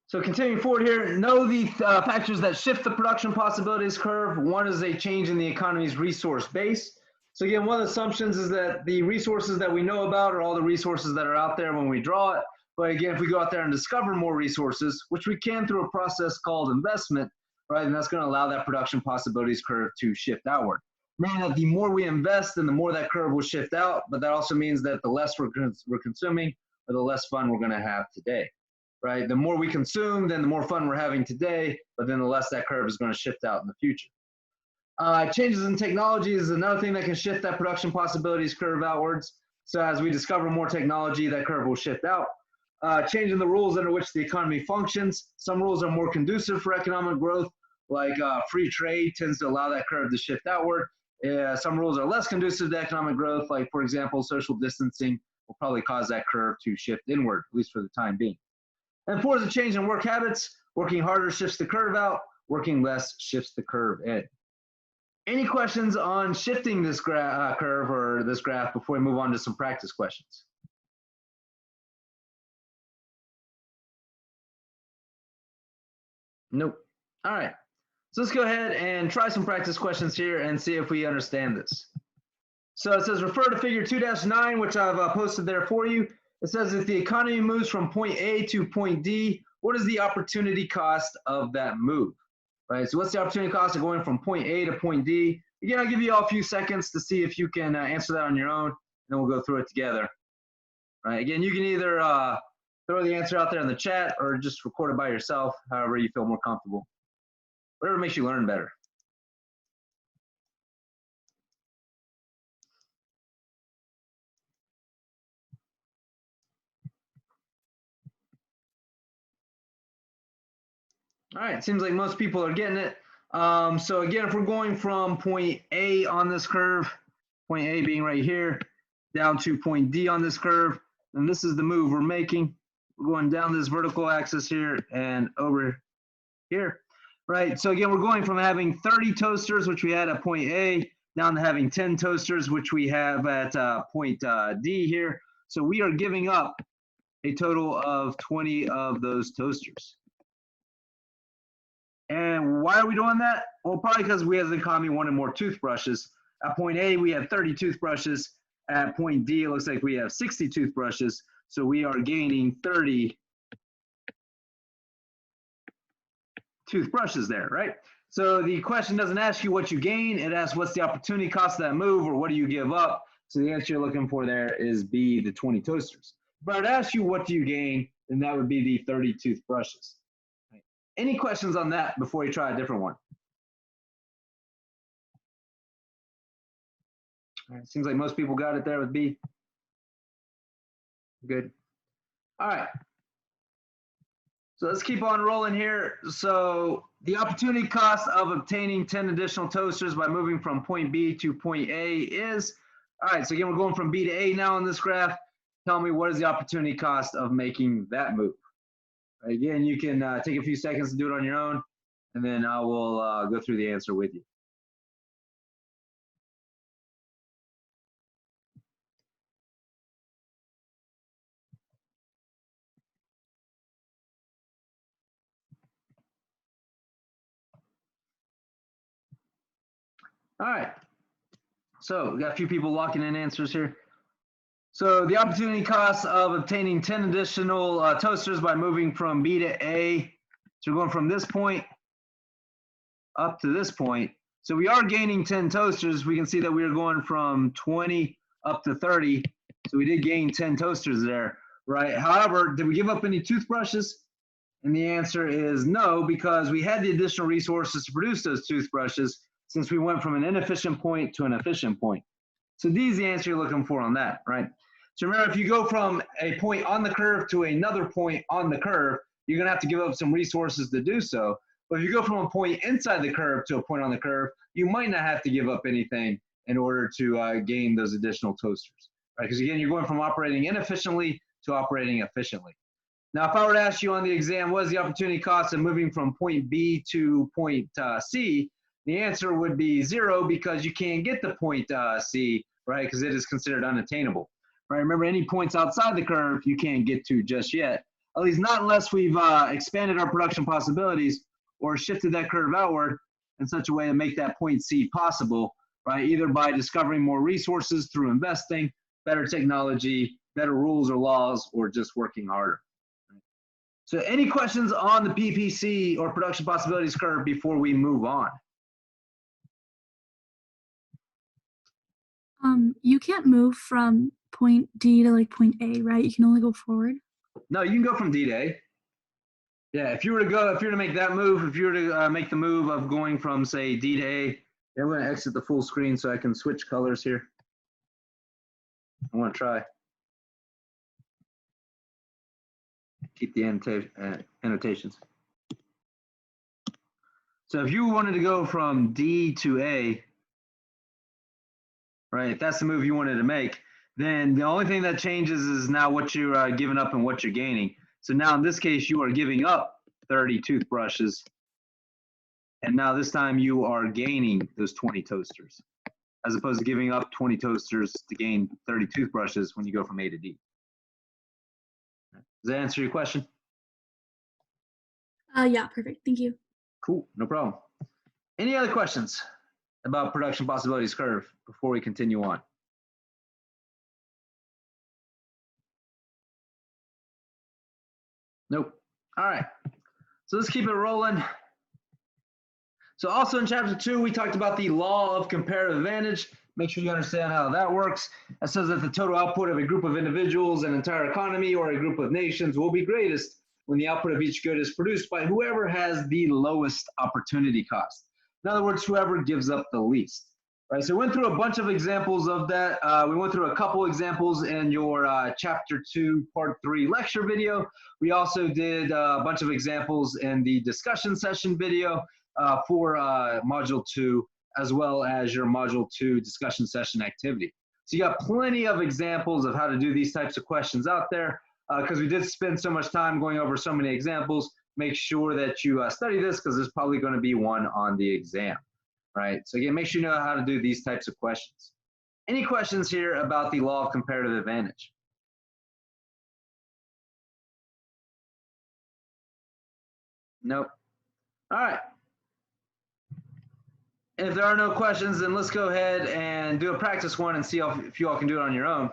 So continuing forward here, know the factors that shift the production possibilities curve. One is a change in the economy's resource base. So again, one of the assumptions is that the resources that we know about are all the resources that are out there when we draw it. But again, if we go out there and discover more resources, which we can through a process called investment, right, and that's going to allow that production possibilities curve to shift outward. Meaning that the more we invest, then the more that curve will shift out, but that also means that the less we're consuming, or the less fun we're going to have today, right? The more we consume, then the more fun we're having today, but then the less that curve is going to shift out in the future. Changes in technology is another thing that can shift that production possibilities curve outwards. So as we discover more technology, that curve will shift out. Changing the rules under which the economy functions. Some rules are more conducive for economic growth, like free trade tends to allow that curve to shift outward. Some rules are less conducive to economic growth, like, for example, social distancing will probably cause that curve to shift inward, at least for the time being. And 4 is a change in work habits. Working harder shifts the curve out. Working less shifts the curve in. Any questions on shifting this curve or this graph before we move on to some practice questions? Nope. All right. So let's go ahead and try some practice questions here and see if we understand this. So it says refer to figure 2-9, which I've posted there for you. It says if the economy moves from point A to point D, what is the opportunity cost of that move? Right, so what's the opportunity cost of going from point A to point D? Again, I'll give you all a few seconds to see if you can answer that on your own, and then we'll go through it together. Right, again, you can either throw the answer out there in the chat or just record it by yourself, however you feel more comfortable. Whatever makes you learn better. All right, seems like most people are getting it. So again, if we're going from point A on this curve, point A being right here, down to point D on this curve, and this is the move we're making. We're going down this vertical axis here and over here, right? So again, we're going from having 30 toasters, which we had at point A, down to having 10 toasters, which we have at point D here. So we are giving up a total of 20 of those toasters. And why are we doing that? Well, probably because we as an economy wanted more toothbrushes. At point A, we have 30 toothbrushes. At point D, it looks like we have 60 toothbrushes. So we are gaining 30 toothbrushes there, right? So the question doesn't ask you what you gain. It asks what's the opportunity cost of that move, or what do you give up? So the answer you're looking for there is B, the 20 toasters. But it asks you what do you gain, and that would be the 30 toothbrushes. Any questions on that before you try a different one? All right, seems like most people got it there with B. Good. All right. So let's keep on rolling here. So the opportunity cost of obtaining 10 additional toasters by moving from point B to point A is, all right, so again, we're going from B to A now on this graph. Tell me what is the opportunity cost of making that move? Again, you can take a few seconds to do it on your own, and then I will go through the answer with you. All right. So we got a few people locking in answers here. So the opportunity cost of obtaining 10 additional toasters by moving from B to A. So we're going from this point up to this point. So we are gaining 10 toasters. We can see that we are going from 20 up to 30. So we did gain 10 toasters there, right? However, did we give up any toothbrushes? And the answer is no, because we had the additional resources to produce those toothbrushes since we went from an inefficient point to an efficient point. So D is the answer you're looking for on that, right? So remember, if you go from a point on the curve to another point on the curve, you're gonna have to give up some resources to do so. But if you go from a point inside the curve to a point on the curve, you might not have to give up anything in order to gain those additional toasters, right? Because again, you're going from operating inefficiently to operating efficiently. Now, if I were to ask you on the exam, what is the opportunity cost of moving from point B to point C? The answer would be 0 because you can't get to point C, right? Because it is considered unattainable, right? Remember, any points outside the curve you can't get to just yet, at least not unless we've expanded our production possibilities or shifted that curve outward in such a way to make that point C possible, right? Either by discovering more resources through investing, better technology, better rules or laws, or just working harder. So any questions on the PPC or production possibilities curve before we move on? You can't move from point D to like point A, right? You can only go forward. No, you can go from D to A. Yeah, if you were to make that move, if you were to make the move of going from, say, D to A, I'm going to exit the full screen so I can switch colors here. I want to try. Keep the annotations. So if you wanted to go from D to A, right, if that's the move you wanted to make, then the only thing that changes is now what you're giving up and what you're gaining. So now in this case, you are giving up 30 toothbrushes. And now this time you are gaining those 20 toasters, as opposed to giving up 20 toasters to gain 30 toothbrushes when you go from A to D. Does that answer your question? Yeah, perfect. Thank you. Cool, no problem. Any other questions about production possibilities curve before we continue on? Nope. All right. So let's keep it rolling. So also in chapter 2, we talked about the law of comparative advantage. Make sure you understand how that works. It says that the total output of a group of individuals, an entire economy, or a group of nations will be greatest when the output of each good is produced by whoever has the lowest opportunity cost. In other words, whoever gives up the least. Right, so we went through a bunch of examples of that. We went through a couple examples in your Chapter 2, Part 3 lecture video. We also did a bunch of examples in the discussion session video for Module 2, as well as your Module 2 discussion session activity. So you got plenty of examples of how to do these types of questions out there. Because we did spend so much time going over so many examples, make sure that you study this because there's probably going to be one on the exam. Right, so again, make sure you know how to do these types of questions. Any questions here about the law of comparative advantage? Nope. All right. If there are no questions, then let's go ahead and do a practice one and see if you all can do it on your own.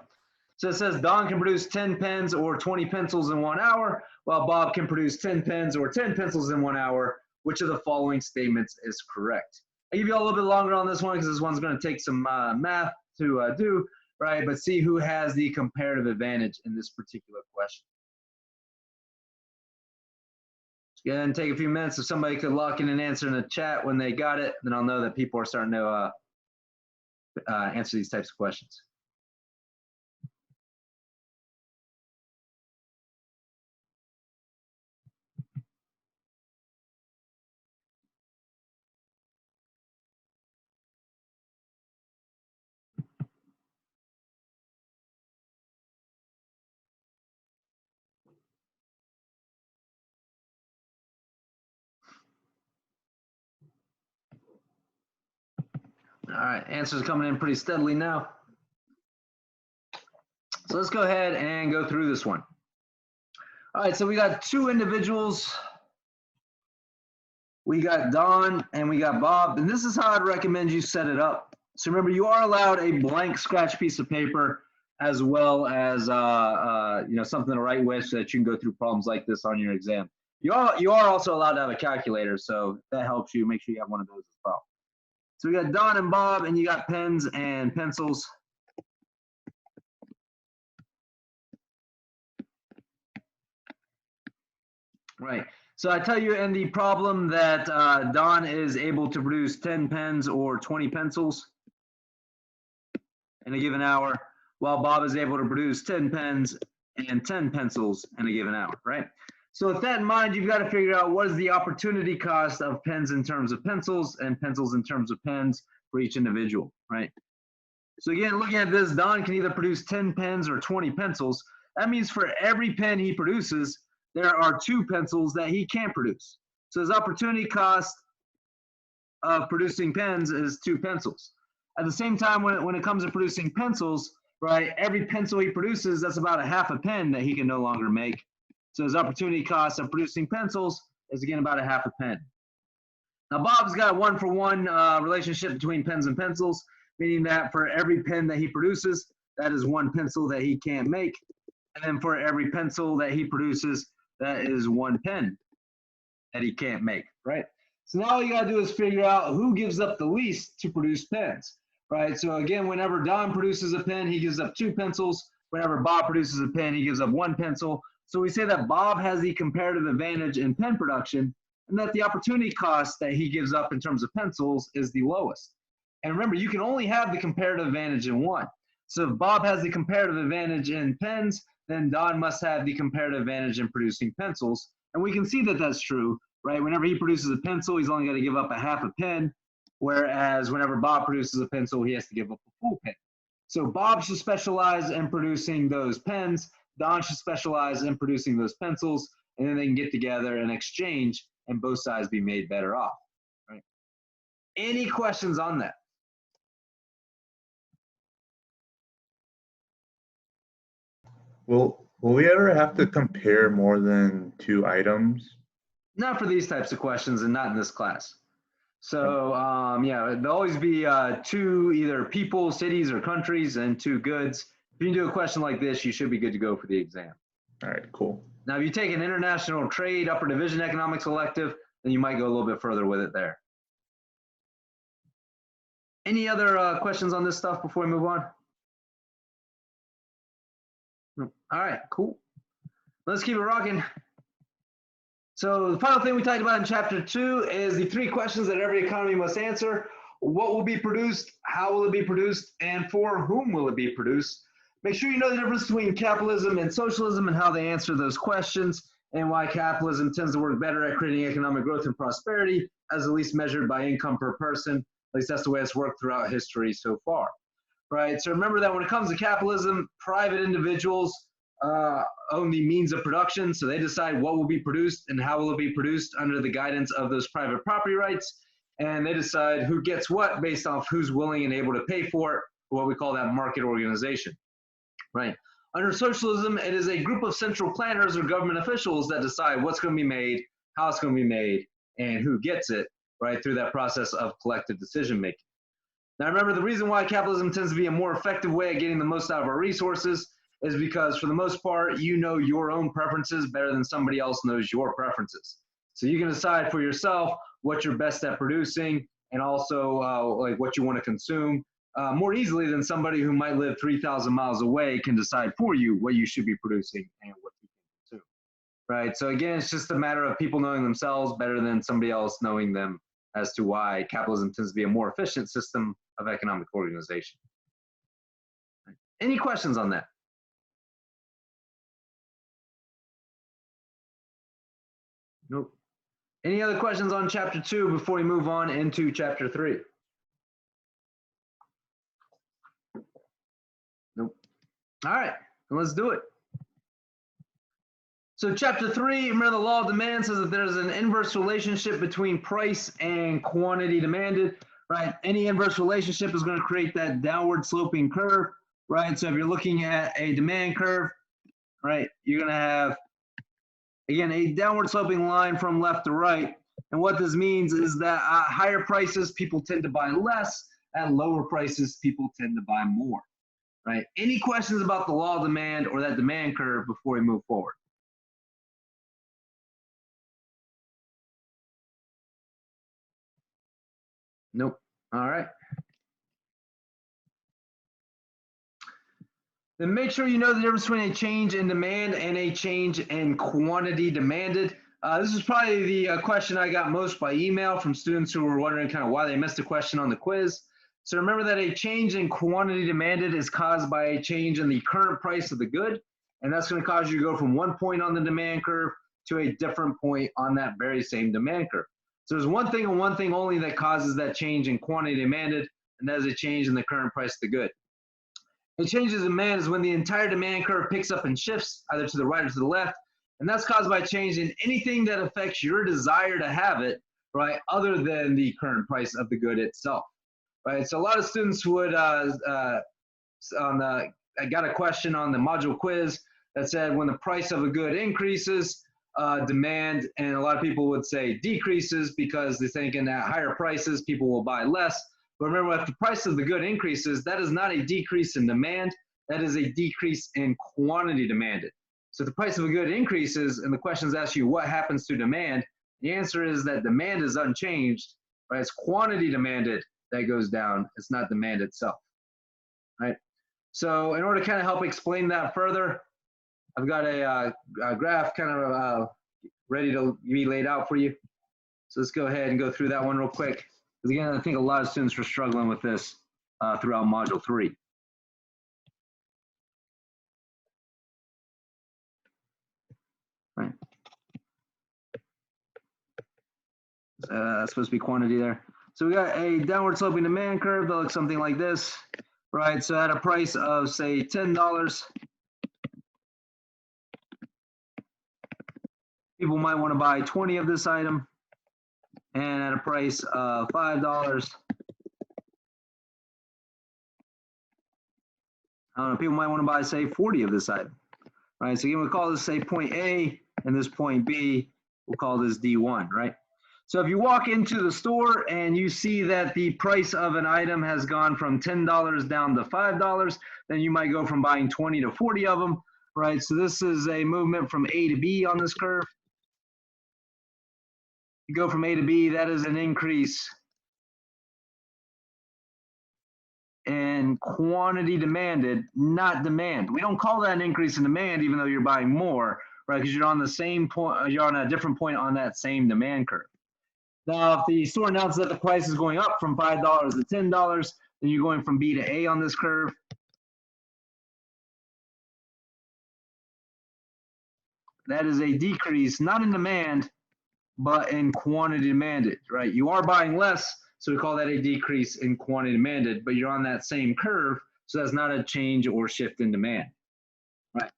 So it says Don can produce 10 pens or 20 pencils in 1 hour, while Bob can produce 10 pens or 10 pencils in 1 hour. Which of the following statements is correct? I'll give you a little bit longer on this one because this one's going to take some math to do, right? But see who has the comparative advantage in this particular question. Just go ahead and take a few minutes. If somebody could lock in an answer in the chat when they got it, then I'll know that people are starting to answer these types of questions. All right, answers coming in pretty steadily now. So let's go ahead and go through this one. All right, so we got two individuals. We got Don and we got Bob, and this is how I'd recommend you set it up. So remember, you are allowed a blank scratch piece of paper as well as something to write with so that you can go through problems like this on your exam. You are also allowed to have a calculator, so that helps you. Make sure you have one of those as well. So we got Don and Bob, and you got pens and pencils. Right. So I tell you in the problem that Don is able to produce 10 pens or 20 pencils in a given hour, while Bob is able to produce 10 pens and 10 pencils in a given hour, right? So with that in mind, you've got to figure out what is the opportunity cost of pens in terms of pencils and pencils in terms of pens for each individual, right? So again, looking at this, Don can either produce 10 pens or 20 pencils. That means for every pen he produces, there are 2 pencils that he can't produce. So his opportunity cost of producing pens is 2 pencils. At the same time, when it comes to producing pencils, right, every pencil he produces, that's about a half a pen that he can no longer make. So his opportunity cost of producing pencils is again about a half a pen. Now Bob's got a 1-for-1 relationship between pens and pencils, meaning that for every pen that he produces, that is 1 pencil that he can't make. And then for every pencil that he produces, that is 1 pen that he can't make, right? So now all you gotta do is figure out who gives up the least to produce pens, right? So again, whenever Don produces a pen, he gives up 2 pencils. Whenever Bob produces a pen, he gives up 1 pencil. So we say that Bob has the comparative advantage in pen production, and that the opportunity cost that he gives up in terms of pencils is the lowest. And remember, you can only have the comparative advantage in one. So if Bob has the comparative advantage in pens, then Don must have the comparative advantage in producing pencils. And we can see that that's true, right? Whenever he produces a pencil, he's only got to give up a half a pen, whereas whenever Bob produces a pencil, he has to give up a full pen. So Bob should specialize in producing those pens, Don should specialize in producing those pencils, and then they can get together and exchange, and both sides be made better off, right? Any questions on that? Will we ever have to compare more than 2 items? Not for these types of questions and not in this class. So yeah, there'll always be 2 either people, cities, or countries, and 2 goods. If you can do a question like this, you should be good to go for the exam. All right, cool. Now, if you take an international trade upper division economics elective, then you might go a little bit further with it there. Any other questions on this stuff before we move on? All right, cool. Let's keep it rocking. So the final thing we talked about in chapter 2 is the 3 questions that every economy must answer. what will be produced, how will it be produced, and for whom will it be produced. Make sure you know the difference between capitalism and socialism and how they answer those questions, and why capitalism tends to work better at creating economic growth and prosperity, as at least measured by income per person. At least that's the way it's worked throughout history so far. Right? So remember that when it comes to capitalism, private individuals own the means of production, so they decide what will be produced and how will it be produced under the guidance of those private property rights, and they decide who gets what based off who's willing and able to pay for it, what we call that market organization. Right? Under socialism, it is a group of central planners or government officials that decide what's going to be made, how it's going to be made, and who gets it, right, through that process of collective decision making. Now remember, the reason why capitalism tends to be a more effective way of getting the most out of our resources is because for the most part, you know your own preferences better than somebody else knows your preferences. So you can decide for yourself what you're best at producing and also like what you want to consume more easily than somebody who might live 3,000 miles away can decide for you what you should be producing and what you can consume. Right? So again, it's just a matter of people knowing themselves better than somebody else knowing them as to why capitalism tends to be a more efficient system of economic organization. Any questions on that? Nope. Any other questions on chapter 2 before we move on into chapter 3? Nope. All right, let's do it. So chapter 3, remember the law of demand says that there's an inverse relationship between price and quantity demanded, right? Any inverse relationship is going to create that downward sloping curve, right? So if you're looking at a demand curve, right, you're going to have, again, a downward sloping line from left to right. And what this means is that at higher prices, people tend to buy less. At lower prices, people tend to buy more, right? Any questions about the law of demand or that demand curve before we move forward? Nope. All right. Then make sure you know the difference between a change in demand and a change in quantity demanded. This is probably the question I got most by email from students who were wondering kind of why they missed a question on the quiz. So remember that a change in quantity demanded is caused by a change in the current price of the good, and that's going to cause you to go from one point on the demand curve to a different point on that very same demand curve. So there's one thing and one thing only that causes that change in quantity demanded, and that is a change in the current price of the good. A change in demand is when the entire demand curve picks up and shifts either to the right or to the left, and that's caused by a change in anything that affects your desire to have it, right, other than the current price of the good itself, right? So a lot of students would, I got a question on the module quiz that said when the price of a good increases, demand, and a lot of people would say decreases because they're thinking at higher prices people will buy less. But remember, if the price of the good increases, that is not a decrease in demand, that is a decrease in quantity demanded. So if the price of a good increases and the questions ask you what happens to demand, the answer is that demand is unchanged, right? It's quantity demanded that goes down, it's not demand itself, right? So in order to kind of help explain that further, I've got a graph kind of ready to be laid out for you. So let's go ahead and go through that one real quick. Because again, I think a lot of students were struggling with this throughout Module 3. Right. Supposed to be quantity there. So we got a downward sloping demand curve that looks something like this, right? So at a price of, say, $10, people might want to buy 20 of this item, and at a price of $5, people might want to buy, say, 40 of this item, right? So again, we'll call this, say, point A, and this point B, we'll call this D1, right? So if you walk into the store and you see that the price of an item has gone from $10 down to $5, then you might go from buying 20 to 40 of them, right? So this is a movement from A to B on this curve. You go from A to B, that is an increase in quantity demanded, not demand. We don't call that an increase in demand even though you're buying more, right? Because you're on the same point, you're on a different point on that same demand curve. Now, if the store announces that the price is going up from $5 to $10, then you're going from B to A on this curve. That is a decrease, not in demand, but in quantity demanded, right? You are buying less, so we call that a decrease in quantity demanded, but you're on that same curve, so that's not a change or shift in demand, right?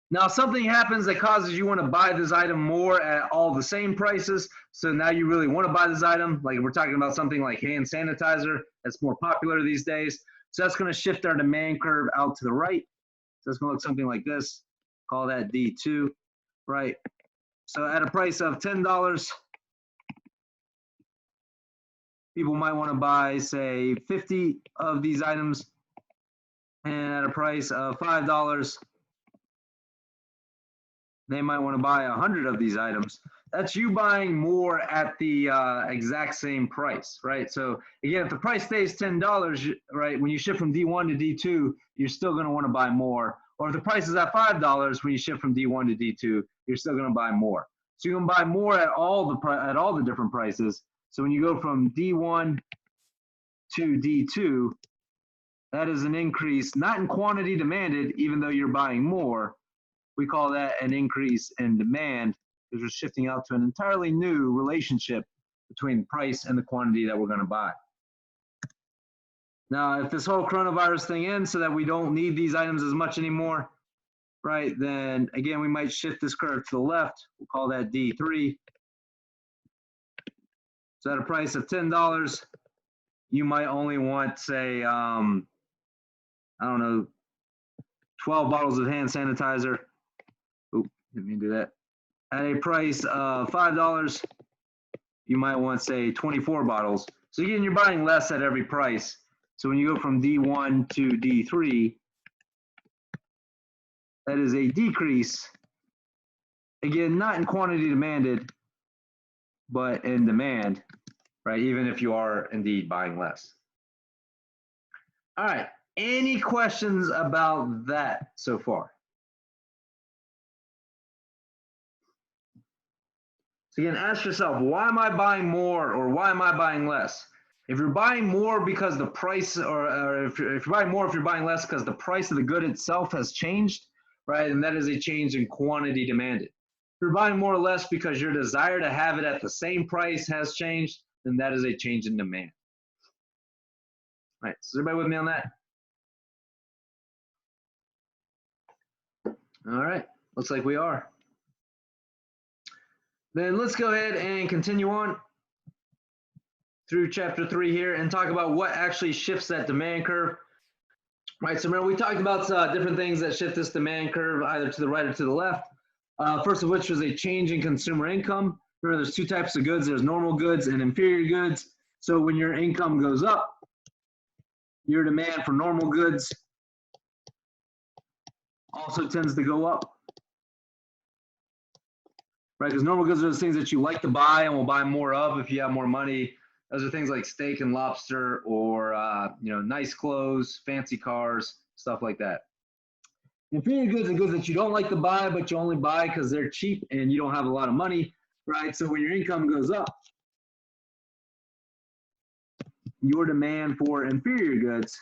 Now, something happens that causes you want to buy this item more at all the same prices, so now you really want to buy this item, like we're talking about something like hand sanitizer that's more popular these days, so that's going to shift our demand curve out to the right. So it's going to look something like this, call that D2, right? So at a price of $10, people might want to buy, say, 50 of these items, and at a price of $5, they might want to buy 100 of these items. That's you buying more at the exact same price, right? So again, if the price stays $10, right, when you shift from D1 to D2, you're still going to want to buy more. Or if the price is at $5, when you shift from D1 to D2, you're still going to buy more. So you can buy more at all the different prices. So when you go from D1 to D2, that is an increase, not in quantity demanded, even though you're buying more. We call that an increase in demand because we're shifting out to an entirely new relationship between price and the quantity that we're going to buy. Now, if this whole coronavirus thing ends so that we don't need these items as much anymore, right, then again, we might shift this curve to the left. We'll call that D3. So at a price of $10, you might only want, say, I don't know, 12 bottles of hand sanitizer. Oop, didn't mean to do that. At a price of $5, you might want, say, 24 bottles. So again, you're buying less at every price. So when you go from D1 to D3, that is a decrease. Again, not in quantity demanded, but in demand, right? Even if you are indeed buying less. All right, any questions about that so far? So again, ask yourself, why am I buying more or why am I buying less? If you're buying more because the price, or if you're buying more, if you're buying less because the price of the good itself has changed, right? And that is a change in quantity demanded. If you're buying more or less because your desire to have it at the same price has changed, then that is a change in demand. All right, so is everybody with me on that? All right, looks like we are. Then let's go ahead and continue on through chapter 3 here and talk about what actually shifts that demand curve. Right, so remember we talked about different things that shift this demand curve either to the right or to the left. First of which was a change in consumer income. Remember there's two types of goods, there's normal goods and inferior goods. So when your income goes up, your demand for normal goods also tends to go up. Right, because normal goods are those things that you like to buy and will buy more of if you have more money. Those are things like steak and lobster or nice clothes, fancy cars, stuff like that. Inferior goods are goods that you don't like to buy, but you only buy because they're cheap and you don't have a lot of money, right? So when your income goes up, your demand for inferior goods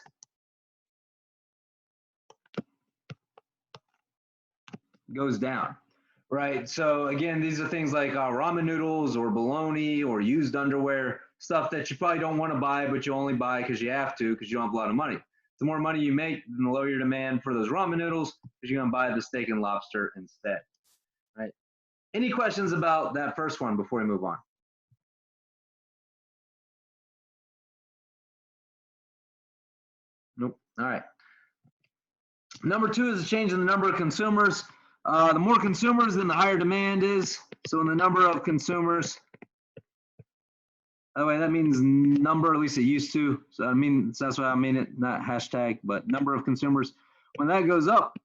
goes down. Right, so again, these are things like ramen noodles or bologna or used underwear, stuff that you probably don't want to buy, but you only buy because you have to because you don't have a lot of money. The more money you make, the lower your demand for those ramen noodles because you're going to buy the steak and lobster instead. Right? Any questions about that first one before we move on? Nope. All right. Number 2 is a change in the number of consumers. The more consumers, then the higher demand is. So in the number of consumers, by the way, that means number, at least it used to. So I mean, that's why I mean it, not hashtag, but number of consumers. When that goes up,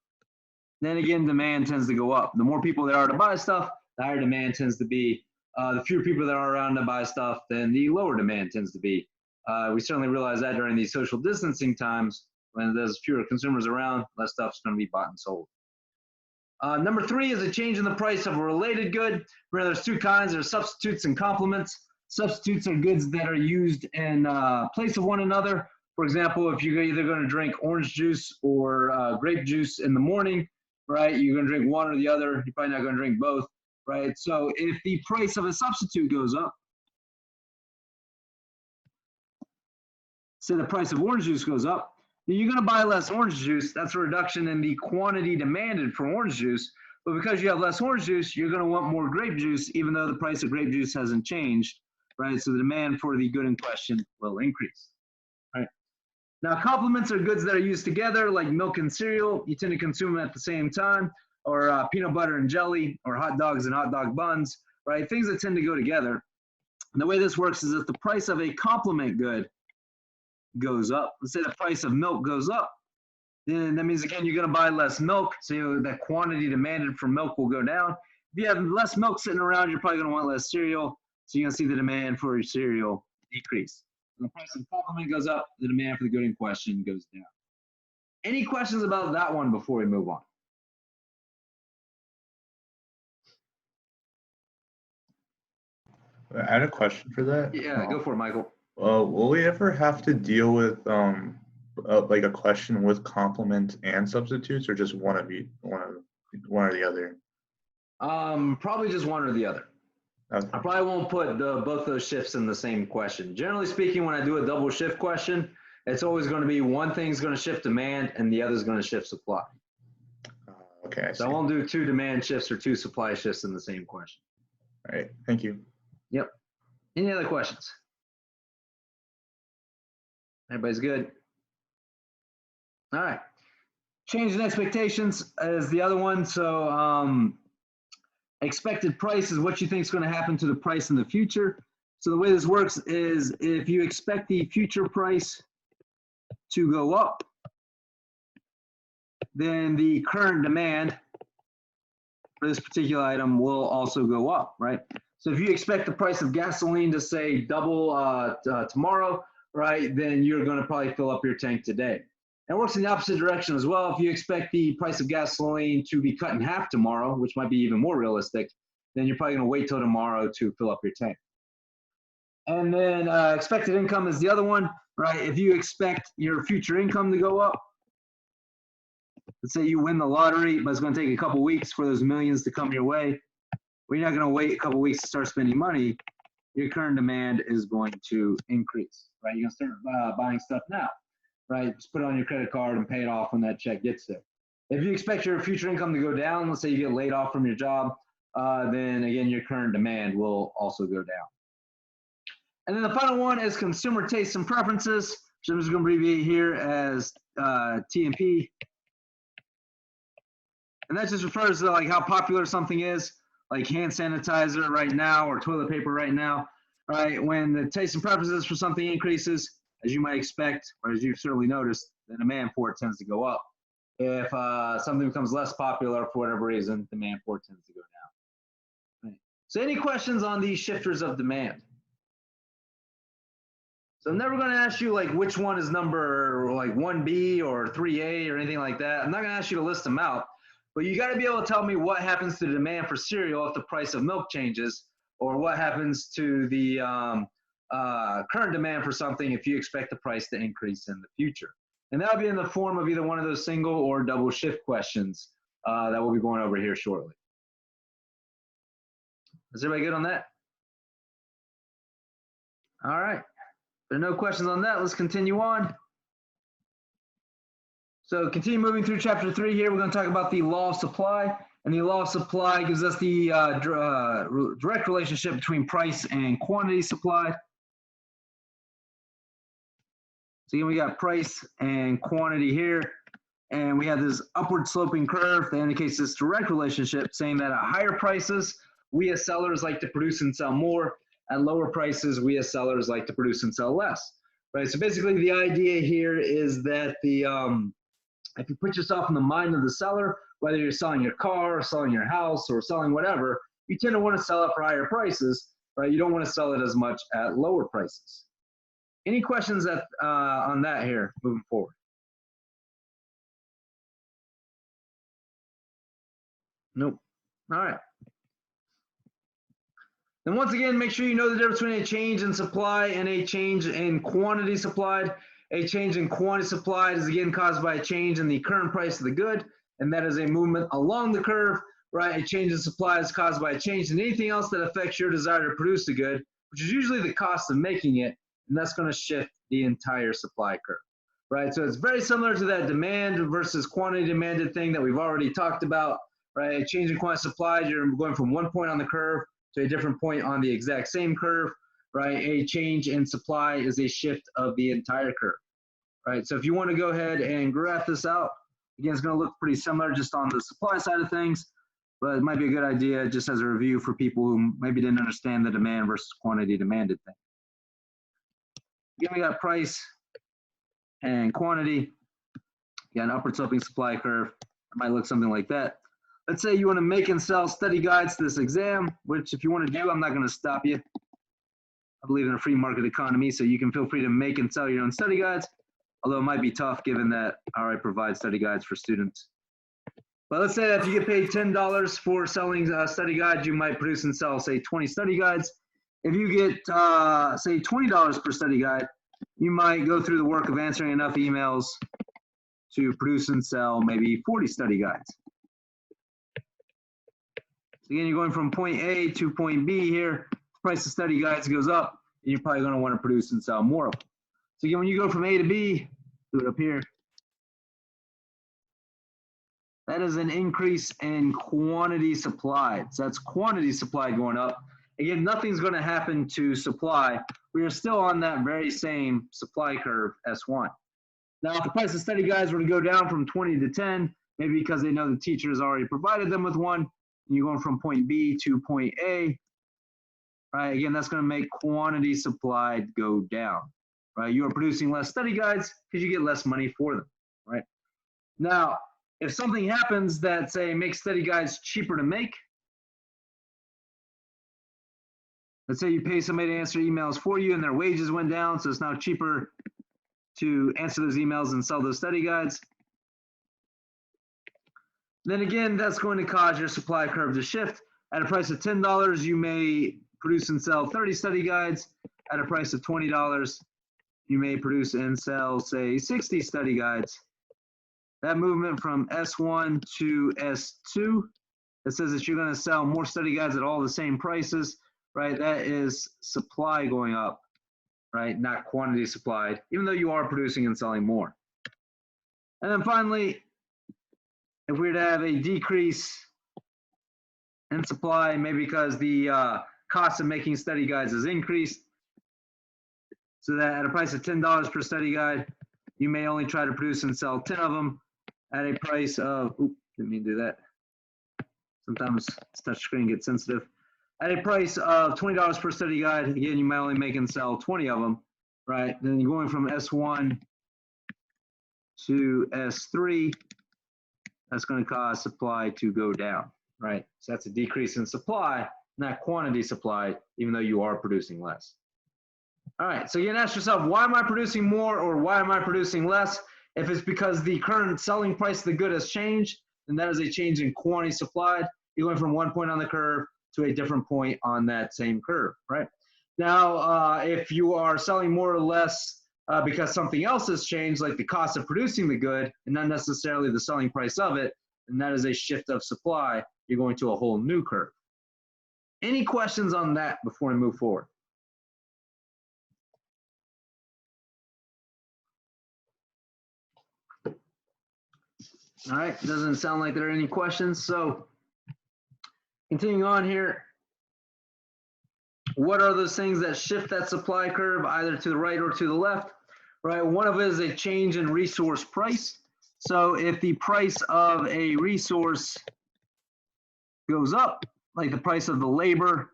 then again, demand tends to go up. The more people there are to buy stuff, the higher demand tends to be. The fewer people that are around to buy stuff, then the lower demand tends to be. We certainly realize that during these social distancing times, when there's fewer consumers around, less stuff's going to be bought and sold. Number 3 is a change in the price of a related good. Remember, there's 2 kinds. There's substitutes and complements. Substitutes are goods that are used in place of one another. For example, if you're either going to drink orange juice or grape juice in the morning, right, you're going to drink one or the other. You're probably not going to drink both, right? So if the price of a substitute goes up, say the price of orange juice goes up, then you're going to buy less orange juice. That's a reduction in the quantity demanded for orange juice. But because you have less orange juice, you're going to want more grape juice, even though the price of grape juice hasn't changed, right? So the demand for the good in question will increase, right? Now, complements are goods that are used together, like milk and cereal. You tend to consume them at the same time, or peanut butter and jelly, or hot dogs and hot dog buns, right? Things that tend to go together. And the way this works is if the price of a complement good goes up, let's say the price of milk goes up, then that means, again, you're going to buy less milk, so the quantity demanded for milk will go down. If you have less milk sitting around, you're probably going to want less cereal, so you're going to see the demand for your cereal decrease. When the price of complement goes up, the demand for the good in question goes down. Any questions about that one before we move on? I had a question for that. Yeah, go for it, Michael. Will we ever have to deal with like a question with complements and substitutes, or just one or the other? Probably just one or the other. Okay. I probably won't put both those shifts in the same question. Generally speaking, when I do a double shift question, it's always going to be one thing's going to shift demand and the other's going to shift supply. Okay, I see. So I won't do two demand shifts or two supply shifts in the same question. All right, thank you. Yep. Any other questions? Everybody's good? All right. Change in expectations is the other one. So expected price is what you think is going to happen to the price in the future. So the way this works is if you expect the future price to go up, then the current demand for this particular item will also go up, right? So if you expect the price of gasoline to say double tomorrow, right, then you're going to probably fill up your tank today. And it works in the opposite direction as well. If you expect the price of gasoline to be cut in half tomorrow, which might be even more realistic, then you're probably going to wait till tomorrow to fill up your tank. And then expected income is the other one, right? If you expect your future income to go up, let's say you win the lottery, but it's going to take a couple weeks for those millions to come your way. Well, you're not going to wait a couple weeks to start spending money. Your current demand is going to increase, right? You're going to start buying stuff now, right? Just put it on your credit card and pay it off when that check gets there. If you expect your future income to go down, let's say you get laid off from your job, then again, your current demand will also go down. And then the final one is consumer tastes and preferences, which I'm just going to abbreviate here as T&P. And that just refers to like how popular something is, like hand sanitizer right now or toilet paper right now, right? When the taste and preferences for something increases, as you might expect, or as you've certainly noticed, the demand for it tends to go up. If something becomes less popular for whatever reason, demand for it tends to go down. Right. So any questions on these shifters of demand? So I'm never going to ask you like which one is number like 1B or 3A or anything like that. I'm not going to ask you to list them out, but you got to be able to tell me what happens to the demand for cereal if the price of milk changes, or what happens to the current demand for something if you expect the price to increase in the future. And that'll be in the form of either one of those single or double shift questions that we'll be going over here shortly. Is everybody good on that? All right. If there are no questions on that, let's continue on. So continue moving through chapter 3 here. We're going to talk about the law of supply. And the law of supply gives us the direct relationship between price and quantity supplied. So again, we got price and quantity here. And we have this upward sloping curve that indicates this direct relationship, saying that at higher prices, we as sellers like to produce and sell more. At lower prices, we as sellers like to produce and sell less, right? So basically the idea here is that if you put yourself in the mind of the seller, whether you're selling your car or selling your house or selling whatever, you tend to want to sell it for higher prices, right? You don't want to sell it as much at lower prices. Any questions on that here moving forward? Nope. All right. And once again, make sure you know the difference between a change in supply and a change in quantity supplied. A change in quantity supplied is again caused by a change in the current price of the good, and that is a movement along the curve, right? A change in supply is caused by a change in anything else that affects your desire to produce the good, which is usually the cost of making it, and that's going to shift the entire supply curve, right? So it's very similar to that demand versus quantity demanded thing that we've already talked about, right? A change in quantity supplied, you're going from one point on the curve to a different point on the exact same curve, right? A change in supply is a shift of the entire curve, right? So if you want to go ahead and graph this out, again, it's going to look pretty similar just on the supply side of things, but it might be a good idea just as a review for people who maybe didn't understand the demand versus quantity demanded thing. Again, we got price and quantity. You got an upward sloping supply curve. It might look something like that. Let's say you want to make and sell study guides to this exam, which if you want to do, I'm not going to stop you. I believe in a free market economy, so you can feel free to make and sell your own study guides, although it might be tough given that I already provide study guides for students. But let's say that if you get paid $10 for selling study guides, you might produce and sell, say, 20 study guides. If you get, say, $20 per study guide, you might go through the work of answering enough emails to produce and sell maybe 40 study guides. So again, you're going from point A to point B here. The price of study guides goes up, and you're probably going to want to produce and sell more of them. So again, when you go from A to B, do it up here. That is an increase in quantity supplied. So that's quantity supplied going up. Again, nothing's going to happen to supply. We are still on that very same supply curve, S1. Now, if the price of study guides were to go down from 20 to 10, maybe because they know the teacher has already provided them with one, and you're going from point B to point A, right? Again, that's going to make quantity supplied go down, right? You are producing less study guides because you get less money for them, right? Now, if something happens that, say, makes study guides cheaper to make, let's say you pay somebody to answer emails for you and their wages went down, so it's now cheaper to answer those emails and sell those study guides. Then again, that's going to cause your supply curve to shift. At a price of $10, you may produce and sell 30 study guides. At a price of $20, you may produce and sell, say, 60 study guides. That movement from S1 to S2, it says that you're going to sell more study guides at all the same prices, right? That is supply going up, right? Not quantity supplied, even though you are producing and selling more. And then finally, if we were to have a decrease in supply, maybe because the cost of making study guides has increased, so that at a price of $10 per study guide, you may only try to produce and sell 10 of them at a price of, oops, didn't mean to do that. Sometimes touch screen gets sensitive. At a price of $20 per study guide, again, you might only make and sell 20 of them, right? Then you're going from S1 to S3, that's going to cause supply to go down, right? So that's a decrease in supply, not quantity supplied, even though you are producing less. All right, so you can ask yourself, why am I producing more or why am I producing less? If it's because the current selling price of the good has changed, then that is a change in quantity supplied. You're going from one point on the curve to a different point on that same curve, right? Now, if you are selling more or less because something else has changed, like the cost of producing the good and not necessarily the selling price of it, then that is a shift of supply. You're going to a whole new curve. Any questions on that before we move forward? All right, doesn't sound like there are any questions. So continuing on here, what are those things that shift that supply curve either to the right or to the left, right? One of it is a change in resource price. So if the price of a resource goes up, like the price of the labor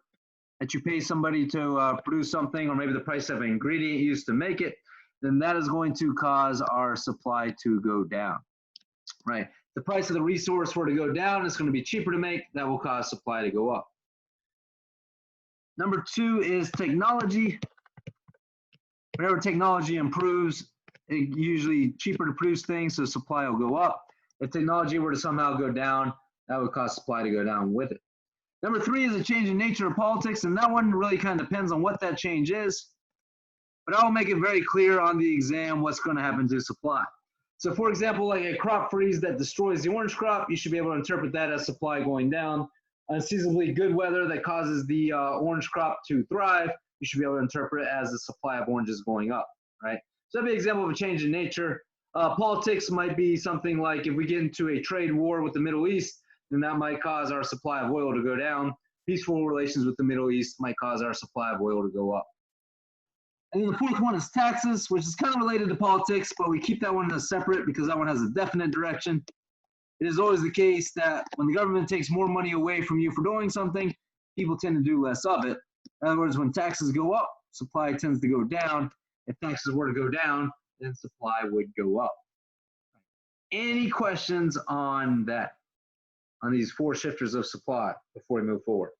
that you pay somebody to produce something, or maybe the price of an ingredient used to make it, then that is going to cause our supply to go down. Right, the price of the resource were to go down, it's going to be cheaper to make. That will cause supply to go up. Number two is technology. Whenever technology improves, it's usually cheaper to produce things, so supply will go up. If technology were to somehow go down, that would cause supply to go down with it. Number 3 is a change in nature of politics, and that one really kind of depends on what that change is. But I'll make it very clear on the exam what's going to happen to supply. So for example, like a crop freeze that destroys the orange crop, you should be able to interpret that as supply going down. Unseasonably good weather that causes the orange crop to thrive, you should be able to interpret it as the supply of oranges going up, right? So that'd be an example of a change in nature. Politics might be something like if we get into a trade war with the Middle East, then that might cause our supply of oil to go down. Peaceful relations with the Middle East might cause our supply of oil to go up. And then the 4th one is taxes, which is kind of related to politics, but we keep that one as separate because that one has a definite direction. It is always the case that when the government takes more money away from you for doing something, people tend to do less of it. In other words, when taxes go up, supply tends to go down. If taxes were to go down, then supply would go up. Any questions on that, on these 4 shifters of supply before we move forward?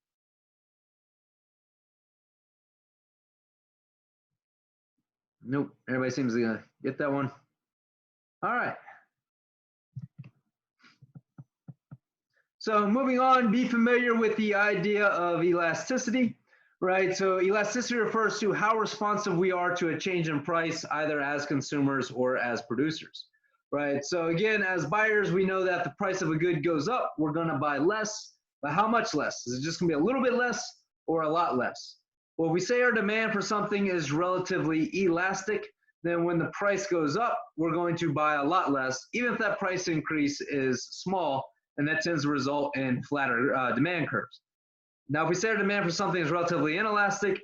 Nope, everybody seems to get that one. All right. So moving on, be familiar with the idea of elasticity, right? So elasticity refers to how responsive we are to a change in price, either as consumers or as producers, right? So again, as buyers, we know that the price of a good goes up, we're gonna buy less, but how much less? Is it just gonna be a little bit less or a lot less? Well, if we say our demand for something is relatively elastic, then when the price goes up, we're going to buy a lot less, even if that price increase is small, and that tends to result in flatter demand curves. Now, if we say our demand for something is relatively inelastic,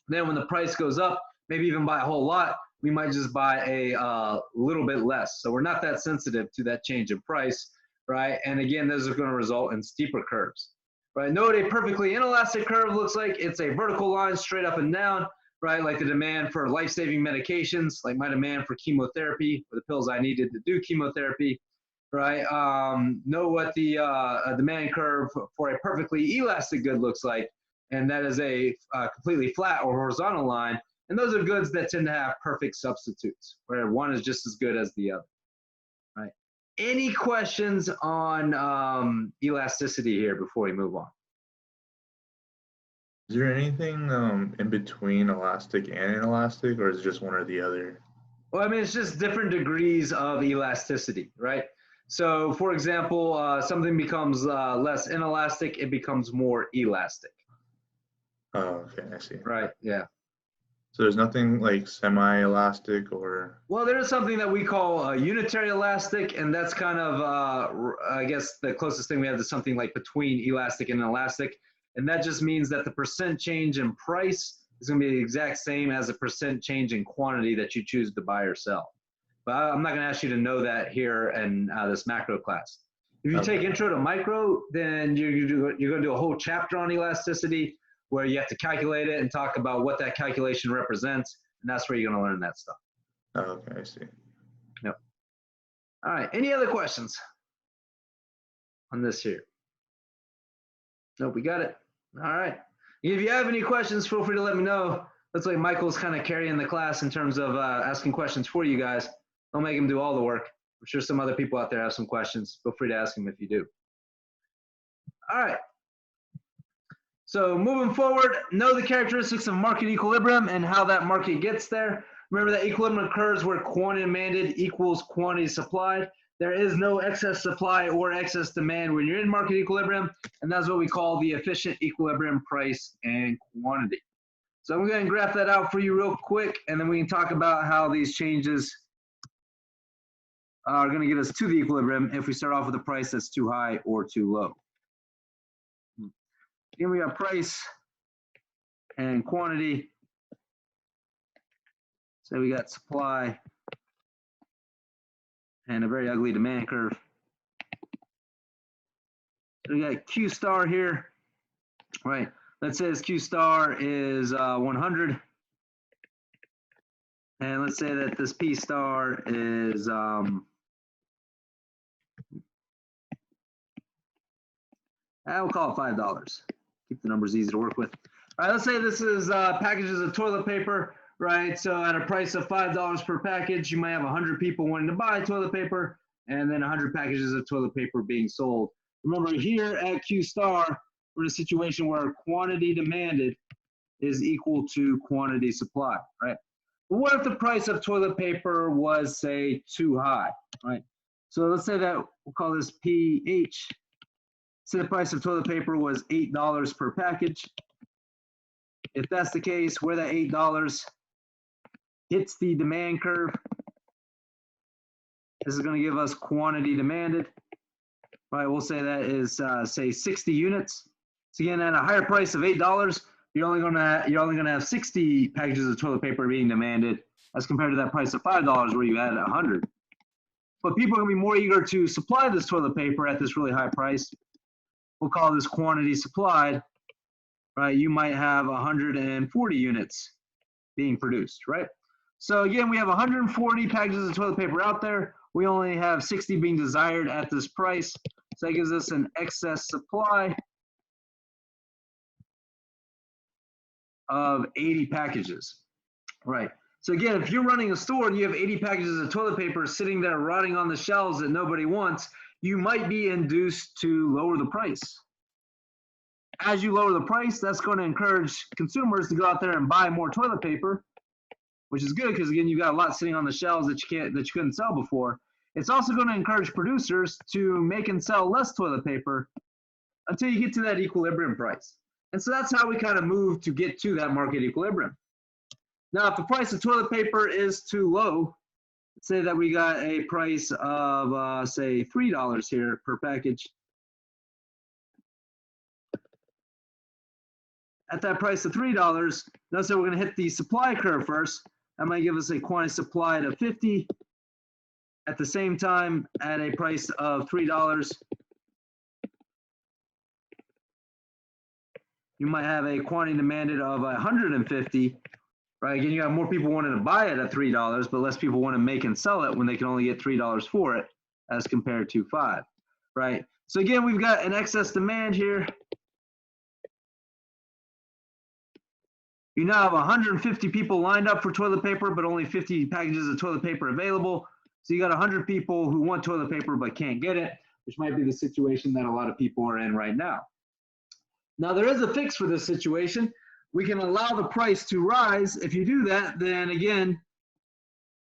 then when the price goes up, maybe even by a whole lot, we might just buy a little bit less. So we're not that sensitive to that change in price, right? And again, those are going to result in steeper curves. Right, know what a perfectly inelastic curve looks like. It's a vertical line straight up and down, right? Like the demand for life-saving medications, like my demand for chemotherapy, for the pills I needed to do chemotherapy, right? Know what the demand curve for a perfectly elastic good looks like, and that is a completely flat or horizontal line. And those are goods that tend to have perfect substitutes, where one is just as good as the other, right? Any questions on elasticity here before we move on? Is there anything in between elastic and inelastic, or is it just one or the other? Well, I mean, it's just different degrees of elasticity, right? So, for example, something becomes less inelastic, it becomes more elastic. Oh, okay, I see. Right, yeah. So there's nothing like semi-elastic or? Well, there is something that we call unitary elastic, and that's kind of, I guess, the closest thing we have to something like between elastic and inelastic. And that just means that the percent change in price is going to be the exact same as the percent change in quantity that you choose to buy or sell. But I'm not going to ask you to know that here in this macro class. If you take intro to micro, then you're going to do a whole chapter on elasticity where you have to calculate it and talk about what that calculation represents, and that's where you're going to learn that stuff. Oh, okay, I see. Yep. All right, any other questions on this here? Nope, we got it. All right. If you have any questions, feel free to let me know. Looks like Michael's kind of carrying the class in terms of asking questions for you guys. Don't make him do all the work. I'm sure some other people out there have some questions. Feel free to ask him if you do. All right. So moving forward, know the characteristics of market equilibrium and how that market gets there. Remember that equilibrium occurs where quantity demanded equals quantity supplied. There is no excess supply or excess demand when you're in market equilibrium, and that's what we call the efficient equilibrium price and quantity. So I'm going to go ahead and graph that out for you real quick, and then we can talk about how these changes are going to get us to the equilibrium if we start off with a price that's too high or too low. Here we got price and quantity. So we got supply and a very ugly demand curve. So we got Q star here, right? Let's say this Q star is 100. And let's say that this P star is we'll call it $5. Keep the numbers easy to work with. All right, let's say this is packages of toilet paper, right? So at a price of $5 per package, you might have 100 people wanting to buy toilet paper and then 100 packages of toilet paper being sold. Remember here at Q star, we're in a situation where quantity demanded is equal to quantity supplied, right? But what if the price of toilet paper was, say, too high, right? So let's say that we'll call this PH. Say the price of toilet paper was $8 per package. If that's the case, where that $8 hits the demand curve, this is going to give us quantity demanded. Right, we'll say that is say 60 units. So again, at a higher price of $8, you're only gonna have 60 packages of toilet paper being demanded, as compared to that price of $5 where you had 100. But people are gonna be more eager to supply this toilet paper at this really high price. We'll call this quantity supplied. Right, you might have 140 units being produced. Right. So again, we have 140 packages of toilet paper out there. We only have 60 being desired at this price. So that gives us an excess supply of 80 packages. Right. So again, if you're running a store and you have 80 packages of toilet paper sitting there rotting on the shelves that nobody wants, you might be induced to lower the price. As you lower the price, that's going to encourage consumers to go out there and buy more toilet paper, which is good because again, you've got a lot sitting on the shelves that you couldn't sell before. It's also going to encourage producers to make and sell less toilet paper until you get to that equilibrium price. And so that's how we kind of move to get to that market equilibrium. Now, if the price of toilet paper is too low, let's say that we got a price of, say, $3 here per package. At that price of $3, notice that we're going to hit the supply curve first. That might give us a quantity supplied of 50. At the same time, at a price of $3, you might have a quantity demanded of 150. Right? Again, you have more people wanting to buy it at $3, but less people want to make and sell it when they can only get $3 for it, as compared to $5. Right? So again, we've got an excess demand here. You now have 150 people lined up for toilet paper, but only 50 packages of toilet paper available. So you got 100 people who want toilet paper but can't get it, which might be the situation that a lot of people are in right now. Now, there is a fix for this situation. We can allow the price to rise. If you do that, then again,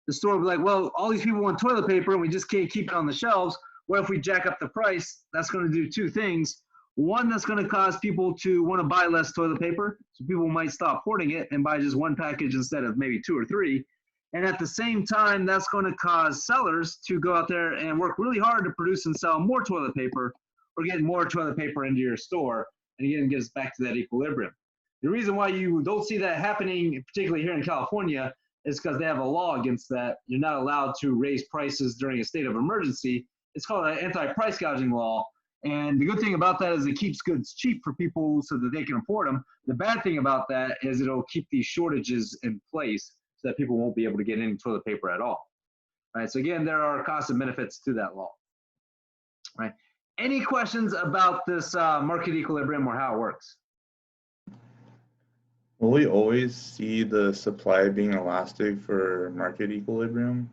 the store will be like, well, all these people want toilet paper and we just can't keep it on the shelves. What if we jack up the price? That's going to do two things. One, that's going to cause people to want to buy less toilet paper. So people might stop hoarding it and buy just one package instead of maybe 2 or 3. And at the same time, that's going to cause sellers to go out there and work really hard to produce and sell more toilet paper or get more toilet paper into your store. And again, it gets back to that equilibrium. The reason why you don't see that happening, particularly here in California, is because they have a law against that. You're not allowed to raise prices during a state of emergency. It's called an anti-price gouging law. And the good thing about that is it keeps goods cheap for people so that they can afford them. The bad thing about that is it'll keep these shortages in place so that people won't be able to get any toilet paper at all. All right, so again, there are costs and benefits to that law. All right. Any questions about this market equilibrium or how it works? Will we always see the supply being elastic for market equilibrium?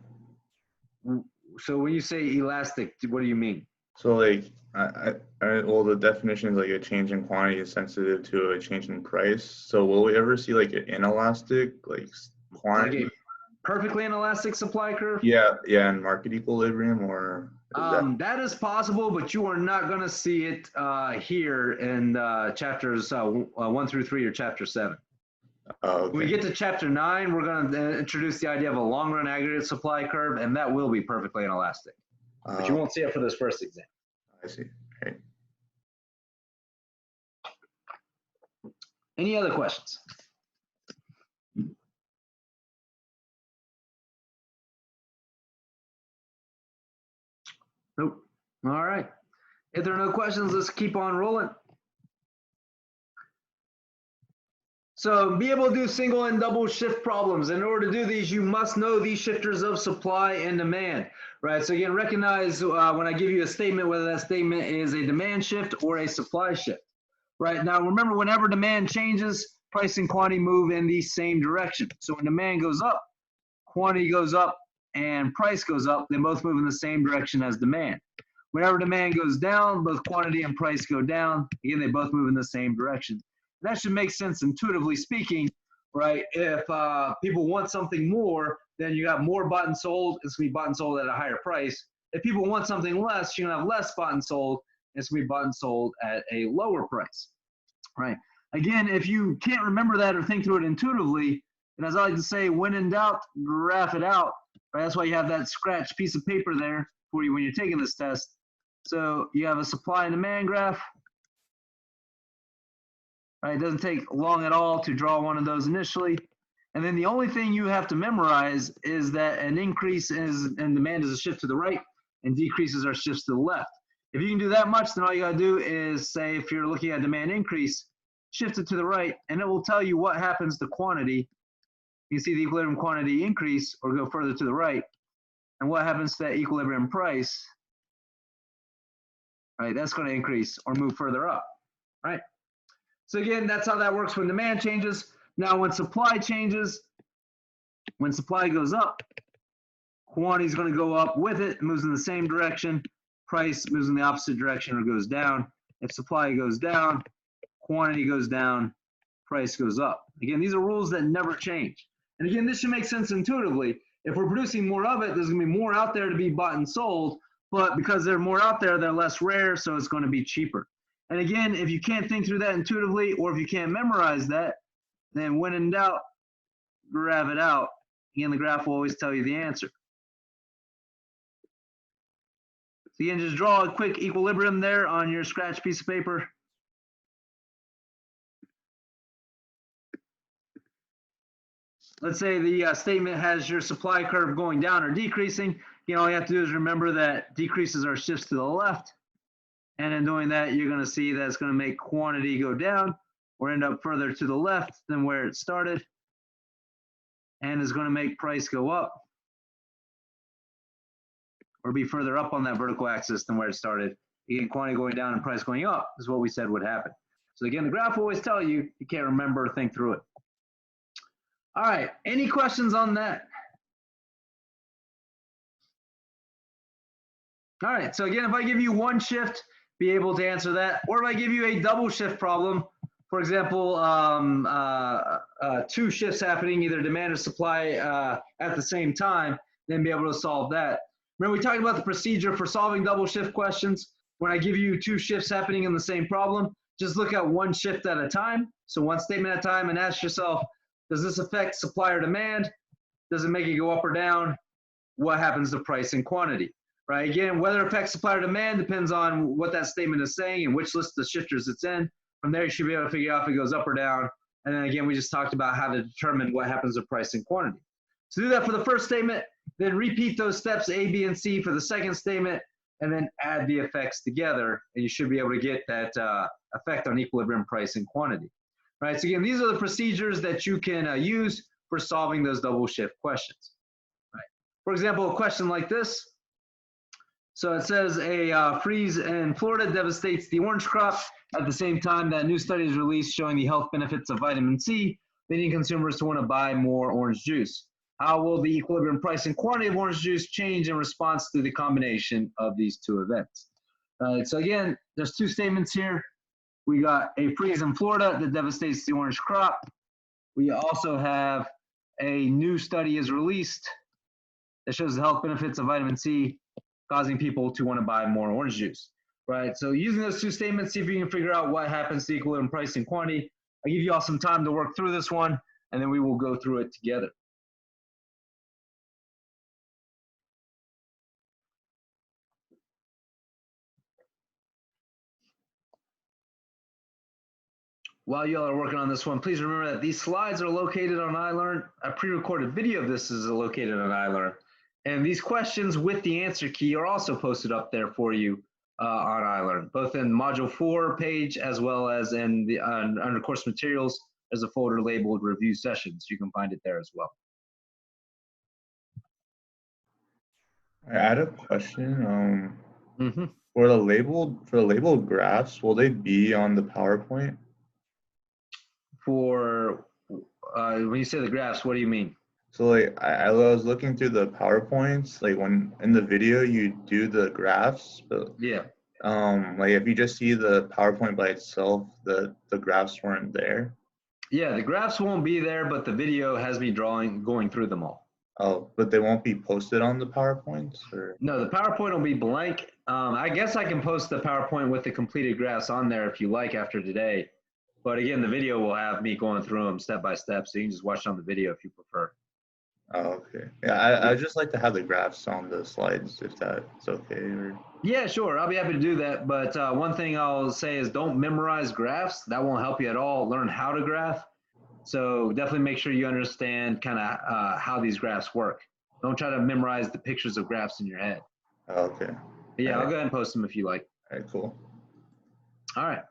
So when you say elastic, what do you mean? So like, well, the definition is like a change in quantity is sensitive to a change in price. So will we ever see like an inelastic, like quantity? Like a perfectly inelastic supply curve? Yeah, and market equilibrium, or that is possible, but you are not going to see it here in chapters 1 through 3 or chapter 7. okay. When we get to chapter 9, we're going to introduce the idea of a long-run aggregate supply curve, and that will be perfectly inelastic. But you won't see it for this first exam. I see. Okay. Any other questions? Nope. All right. If there are no questions, let's keep on rolling. So be able to do single and double shift problems. In order to do these, you must know these shifters of supply and demand, right? So again, recognize when I give you a statement, whether that statement is a demand shift or a supply shift, right? Now, remember, whenever demand changes, price and quantity move in the same direction. So when demand goes up, quantity goes up, and price goes up, they both move in the same direction as demand. Whenever demand goes down, both quantity and price go down. Again, they both move in the same direction. That should make sense intuitively speaking, right? If people want something more, then you got more bought and sold. It's going to be bought and sold at a higher price. If people want something less, you're going to have less bought and sold. It's going to be bought and sold at a lower price, right? Again, if you can't remember that or think through it intuitively, and as I like to say, when in doubt, graph it out. Right? That's why you have that scratched piece of paper there for you when you're taking this test. So you have a supply and demand graph. Right? It doesn't take long at all to draw one of those initially. And then the only thing you have to memorize is that an increase in demand is a shift to the right and decreases are shifts to the left. If you can do that much, then all you got to do is say, if you're looking at demand increase, shift it to the right, and it will tell you what happens to quantity. You can see the equilibrium quantity increase or go further to the right, and what happens to that equilibrium price. Right, that's going to increase or move further up. Right. So again, that's how that works when demand changes. Now, when supply changes, when supply goes up, quantity is going to go up with it, moves in the same direction. Price moves in the opposite direction or goes down. If supply goes down, quantity goes down, price goes up. Again, these are rules that never change. And again, this should make sense intuitively. If we're producing more of it, there's going to be more out there to be bought and sold. But because there are more out there, they're less rare, so it's going to be cheaper. And again, if you can't think through that intuitively, or if you can't memorize that, then when in doubt, graph it out. Again, the graph will always tell you the answer. So again, just draw a quick equilibrium there on your scratch piece of paper. Let's say the statement has your supply curve going down or decreasing. All you have to do is remember that decreases are shifts to the left. And in doing that, you're going to see that it's going to make quantity go down or end up further to the left than where it started. And is going to make price go up or be further up on that vertical axis than where it started. Again, quantity going down and price going up is what we said would happen. So again, the graph will always tell you, you can't remember or think through it. All right, any questions on that? All right, so again, if I give you one shift, be able to answer that. Or if I give you a double shift problem, for example, two shifts happening, either demand or supply at the same time, then be able to solve that. Remember, we talked about the procedure for solving double shift questions. When I give you two shifts happening in the same problem, just look at one shift at a time. So one statement at a time and ask yourself, does this affect supply or demand? Does it make it go up or down? What happens to price and quantity? Right? Again, whether it affects supply or demand depends on what that statement is saying and which list of shifters it's in. From there, you should be able to figure out if it goes up or down. And then again, we just talked about how to determine what happens to price and quantity. So do that for the first statement, then repeat those steps A, B, and C for the second statement, and then add the effects together, and you should be able to get that effect on equilibrium price and quantity. Right? So again, these are the procedures that you can use for solving those double shift questions. Right? For example, a question like this. So it says a freeze in Florida devastates the orange crop. At the same time, that new study is released showing the health benefits of vitamin C, leading consumers to want to buy more orange juice. How will the equilibrium price and quantity of orange juice change in response to the combination of these two events? So again, there's two statements here. We got a freeze in Florida that devastates the orange crop. We also have a new study is released that shows the health benefits of vitamin C, causing people to want to buy more orange juice, right? So using those two statements, see if you can figure out what happens to equilibrium price and quantity. I'll give you all some time to work through this one, and then we will go through it together. While y'all are working on this one, please remember that these slides are located on iLearn. A pre-recorded video of this is located on iLearn. And these questions with the answer key are also posted up there for you on iLearn, both in Module 4 page as well as in the under course materials. There's a folder labeled review sessions. You can find it there as well. I had a question. For the labeled graphs, will they be on the PowerPoint? For when you say the graphs, what do you mean? So like I was looking through the PowerPoints, like when in the video you do the graphs, but Yeah. like if you just see the PowerPoint by itself, the graphs weren't there. Yeah, the graphs won't be there, but the video has me going through them all. Oh, but they won't be posted on the PowerPoints, or? No, the PowerPoint will be blank. I guess I can post the PowerPoint with the completed graphs on there if you like after today. But again, the video will have me going through them step by step, so you can just watch on the video if you prefer. Oh, okay. Yeah, I just like to have the graphs on the slides if that's okay. Or... Yeah, sure. I'll be happy to do that. But one thing I'll say is don't memorize graphs. That won't help you at all. Learn how to graph. So definitely make sure you understand kind of how these graphs work. Don't try to memorize the pictures of graphs in your head. Oh, okay. But yeah, All I'll right. go ahead and post them if you like. All right, cool. All right.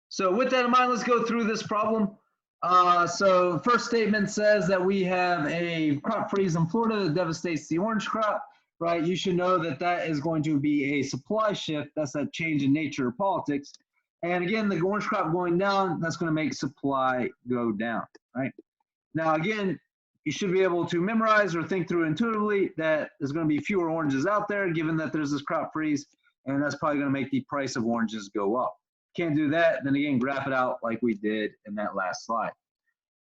So with that in mind, let's go through this problem. So first statement says that we have a crop freeze in Florida that devastates the orange crop, right? You should know that that is going to be a supply shift. That's a change in nature or politics. And again, the orange crop going down, that's going to make supply go down, right? Now, again, you should be able to memorize or think through intuitively that there's going to be fewer oranges out there, given that there's this crop freeze, and that's probably going to make the price of oranges go up. Can't do that, then again, graph it out like we did in that last slide.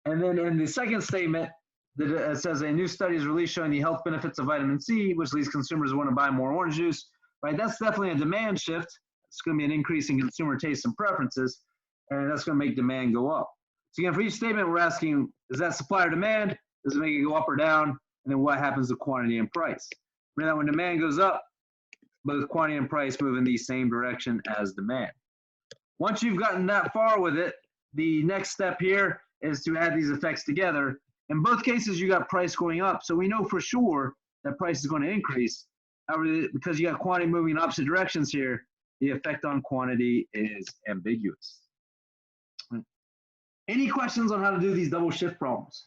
And then in the second statement, it says a new study is released showing the health benefits of vitamin C, which leads consumers to want to buy more orange juice, right? That's definitely a demand shift. It's going to be an increase in consumer tastes and preferences, and that's going to make demand go up. So again, for each statement, we're asking, is that supply or demand? Does it make it go up or down? And then what happens to quantity and price? Remember that when demand goes up, both quantity and price move in the same direction as demand. Once you've gotten that far with it, the next step here is to add these effects together. In both cases, you got price going up, so we know for sure that price is going to increase. However, because you got quantity moving in opposite directions here, the effect on quantity is ambiguous. Any questions on how to do these double shift problems?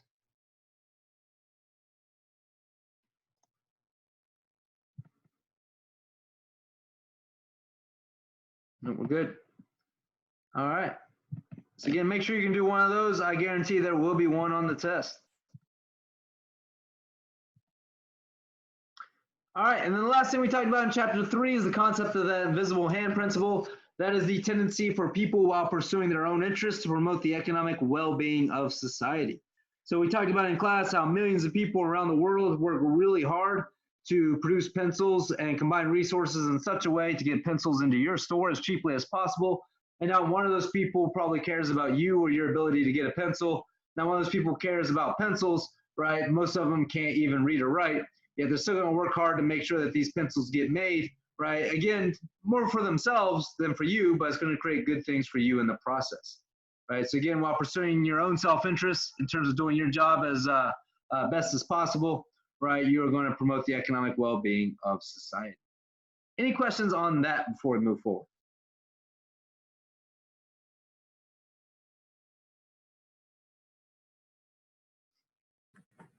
No, we're good. All right. So again, make sure you can do one of those. I guarantee there will be one on the test. All right, and then the last thing we talked about in chapter 3 is the concept of the invisible hand principle. That is the tendency for people while pursuing their own interests to promote the economic well-being of society. So we talked about in class how millions of people around the world work really hard to produce pencils and combine resources in such a way to get pencils into your store as cheaply as possible. And now one of those people probably cares about you or your ability to get a pencil. Now one of those people cares about pencils, right? Most of them can't even read or write, yet they're still gonna work hard to make sure that these pencils get made, right? Again, more for themselves than for you, but it's gonna create good things for you in the process, right? So again, while pursuing your own self-interest in terms of doing your job as best as possible, right, you are gonna promote the economic well-being of society. Any questions on that before we move forward?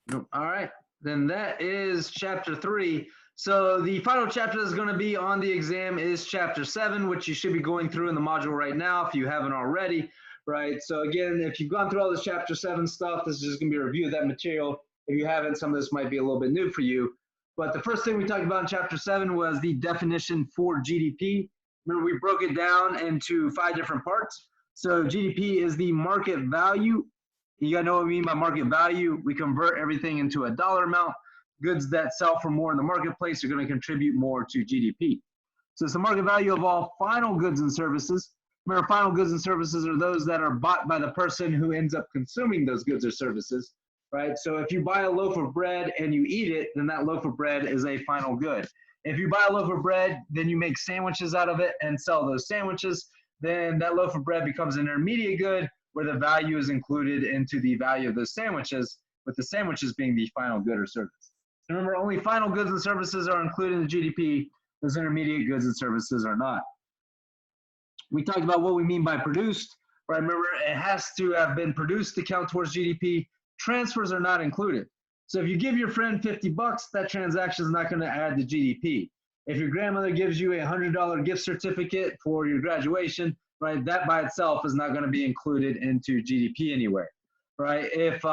Nope. All right, then that is chapter 3. So the final chapter that's going to be on the exam is chapter 7, which you should be going through in the module right now if you haven't already, right? So again, if you've gone through all this chapter 7 stuff, this is just going to be a review of that material. If you haven't, some of this might be a little bit new for you. But the first thing we talked about in chapter 7 was the definition for GDP. Remember, we broke it down into 5 different parts. So GDP is the market value. You gotta know what we mean by market value. We convert everything into a dollar amount. Goods that sell for more in the marketplace are gonna contribute more to GDP. So it's the market value of all final goods and services. Remember, final goods and services are those that are bought by the person who ends up consuming those goods or services, right? So if you buy a loaf of bread and you eat it, then that loaf of bread is a final good. If you buy a loaf of bread, then you make sandwiches out of it and sell those sandwiches, then that loaf of bread becomes an intermediate good, where the value is included into the value of those sandwiches, with the sandwiches being the final good or service. Remember, only final goods and services are included in the GDP. Those intermediate goods and services are not. We talked about what we mean by produced, right? Remember, it has to have been produced to count towards GDP. Transfers are not included. So if you give your friend 50 bucks, that transaction is not going to add to GDP. If your grandmother gives you a $100 gift certificate for your graduation, right, that by itself is not going to be included into GDP anywhere, right? If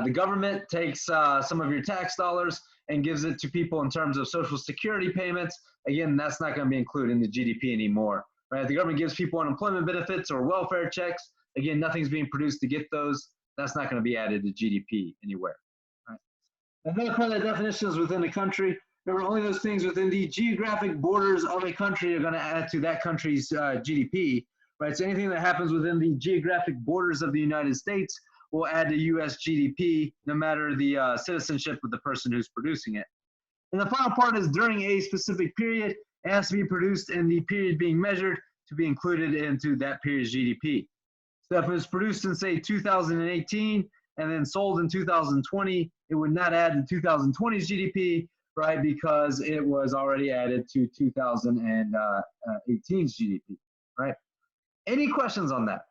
the government takes some of your tax dollars and gives it to people in terms of social security payments, again, that's not going to be included in the GDP anymore. Right? The government gives people unemployment benefits or welfare checks. Again, nothing's being produced to get those. That's not going to be added to GDP anywhere. Right? Another part of the definition is within a country. Remember, only those things within the geographic borders of a country are going to add to that country's GDP. Right? So anything that happens within the geographic borders of the United States will add to U.S. GDP, no matter the citizenship of the person who's producing it. And the final part is during a specific period, it has to be produced in the period being measured to be included into that period's GDP. So if it was produced in, say, 2018 and then sold in 2020, it would not add to 2020's GDP, right, because it was already added to 2018's GDP, right? Any questions on that?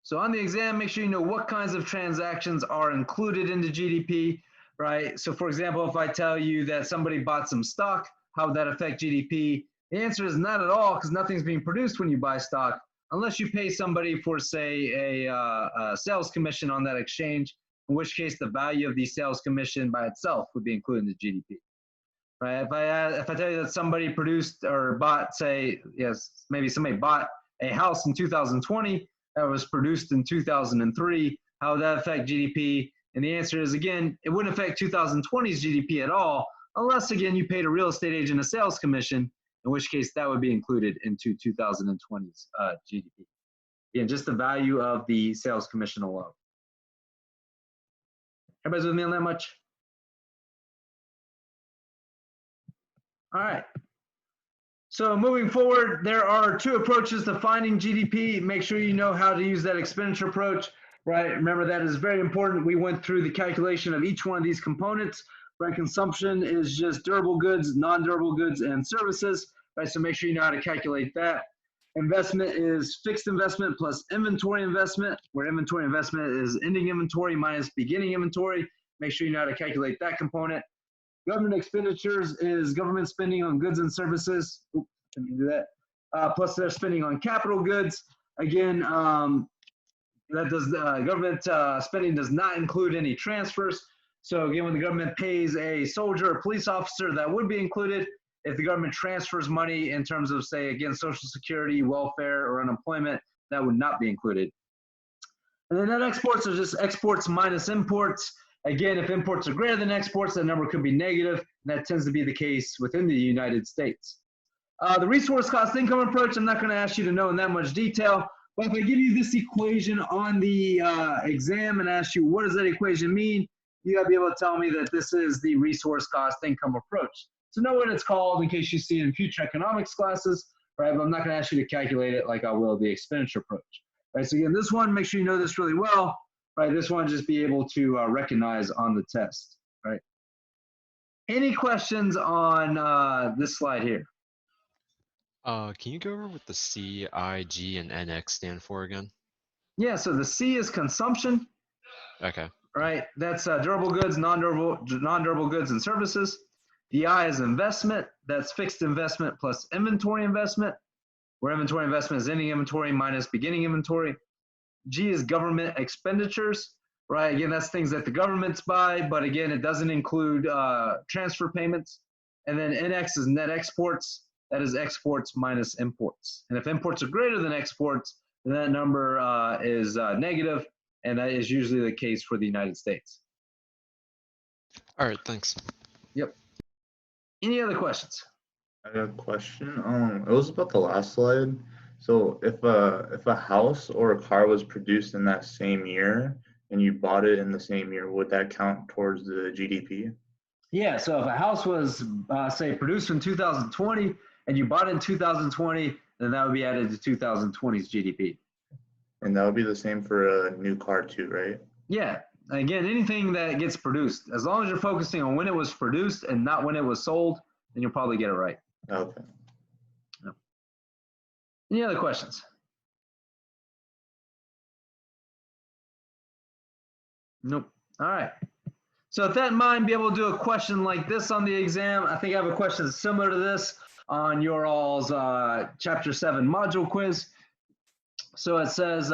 So on the exam, make sure you know what kinds of transactions are included into GDP, right? So for example, if I tell you that somebody bought some stock, how would that affect GDP? The answer is not at all, because nothing's being produced when you buy stock, unless you pay somebody for, say, a sales commission on that exchange, in which case the value of the sales commission by itself would be included in the GDP. Right? If I tell you that somebody produced or bought, say, yes, maybe somebody bought a house in 2020, that was produced in 2003, how would that affect GDP? And the answer is, again, it wouldn't affect 2020's GDP at all, unless, again, you paid a real estate agent a sales commission, in which case that would be included into 2020's GDP. Again, just the value of the sales commission alone. Everybody's with me on that much? All right. So moving forward, there are two approaches to finding GDP. Make sure you know how to use that expenditure approach, right? Remember, that is very important. We went through the calculation of each one of these components, right? Consumption is just durable goods, non-durable goods, and services, right? So make sure you know how to calculate that. Investment is fixed investment plus inventory investment, where inventory investment is ending inventory minus beginning inventory. Make sure you know how to calculate that component. Government expenditures is government spending on goods and services. Oops, let me do that. Plus they're spending on capital goods. Again, that does government spending does not include any transfers. So again, when the government pays a soldier or police officer, that would be included. If the government transfers money in terms of, say, again, Social Security, welfare, or unemployment, that would not be included. And then net exports are just exports minus imports. Again, if imports are greater than exports, that number could be negative, and that tends to be the case within the United States. The resource cost income approach, I'm not going to ask you to know in that much detail, but if I give you this equation on the exam and ask you what does that equation mean, you got to be able to tell me that this is the resource cost income approach. So know what it's called in case you see it in future economics classes, right? But I'm not going to ask you to calculate it like I will the expenditure approach. Right, so again, this one, make sure you know this really well. Right, this one just be able to recognize on the test, right? Any questions on this slide here? Can you go over what the C, I, G, and NX stand for again? Yeah, so the C is consumption. Okay. Right, that's durable goods, non-durable goods and services. The I is investment. That's fixed investment plus inventory investment, where inventory investment is ending inventory minus beginning inventory. G is government expenditures, right? Again, that's things that the governments buy, but again, it doesn't include transfer payments. And then NX is net exports. That is exports minus imports. And if imports are greater than exports, then that number is negative, and that is usually the case for the United States. All right, thanks. Yep. Any other questions? I got a question. It was about the last slide. So if a house or a car was produced in that same year and you bought it in the same year, would that count towards the GDP? Yeah, so if a house was, say, produced in 2020 and you bought it in 2020, then that would be added to 2020's GDP. And that would be the same for a new car too, right? Yeah, again, anything that gets produced, as long as you're focusing on when it was produced and not when it was sold, then you'll probably get it right. Okay. Any other questions? Nope. All right. So with that in mind, be able to do a question like this on the exam. I think I have a question similar to this on your all's Chapter 7 module quiz. So it says,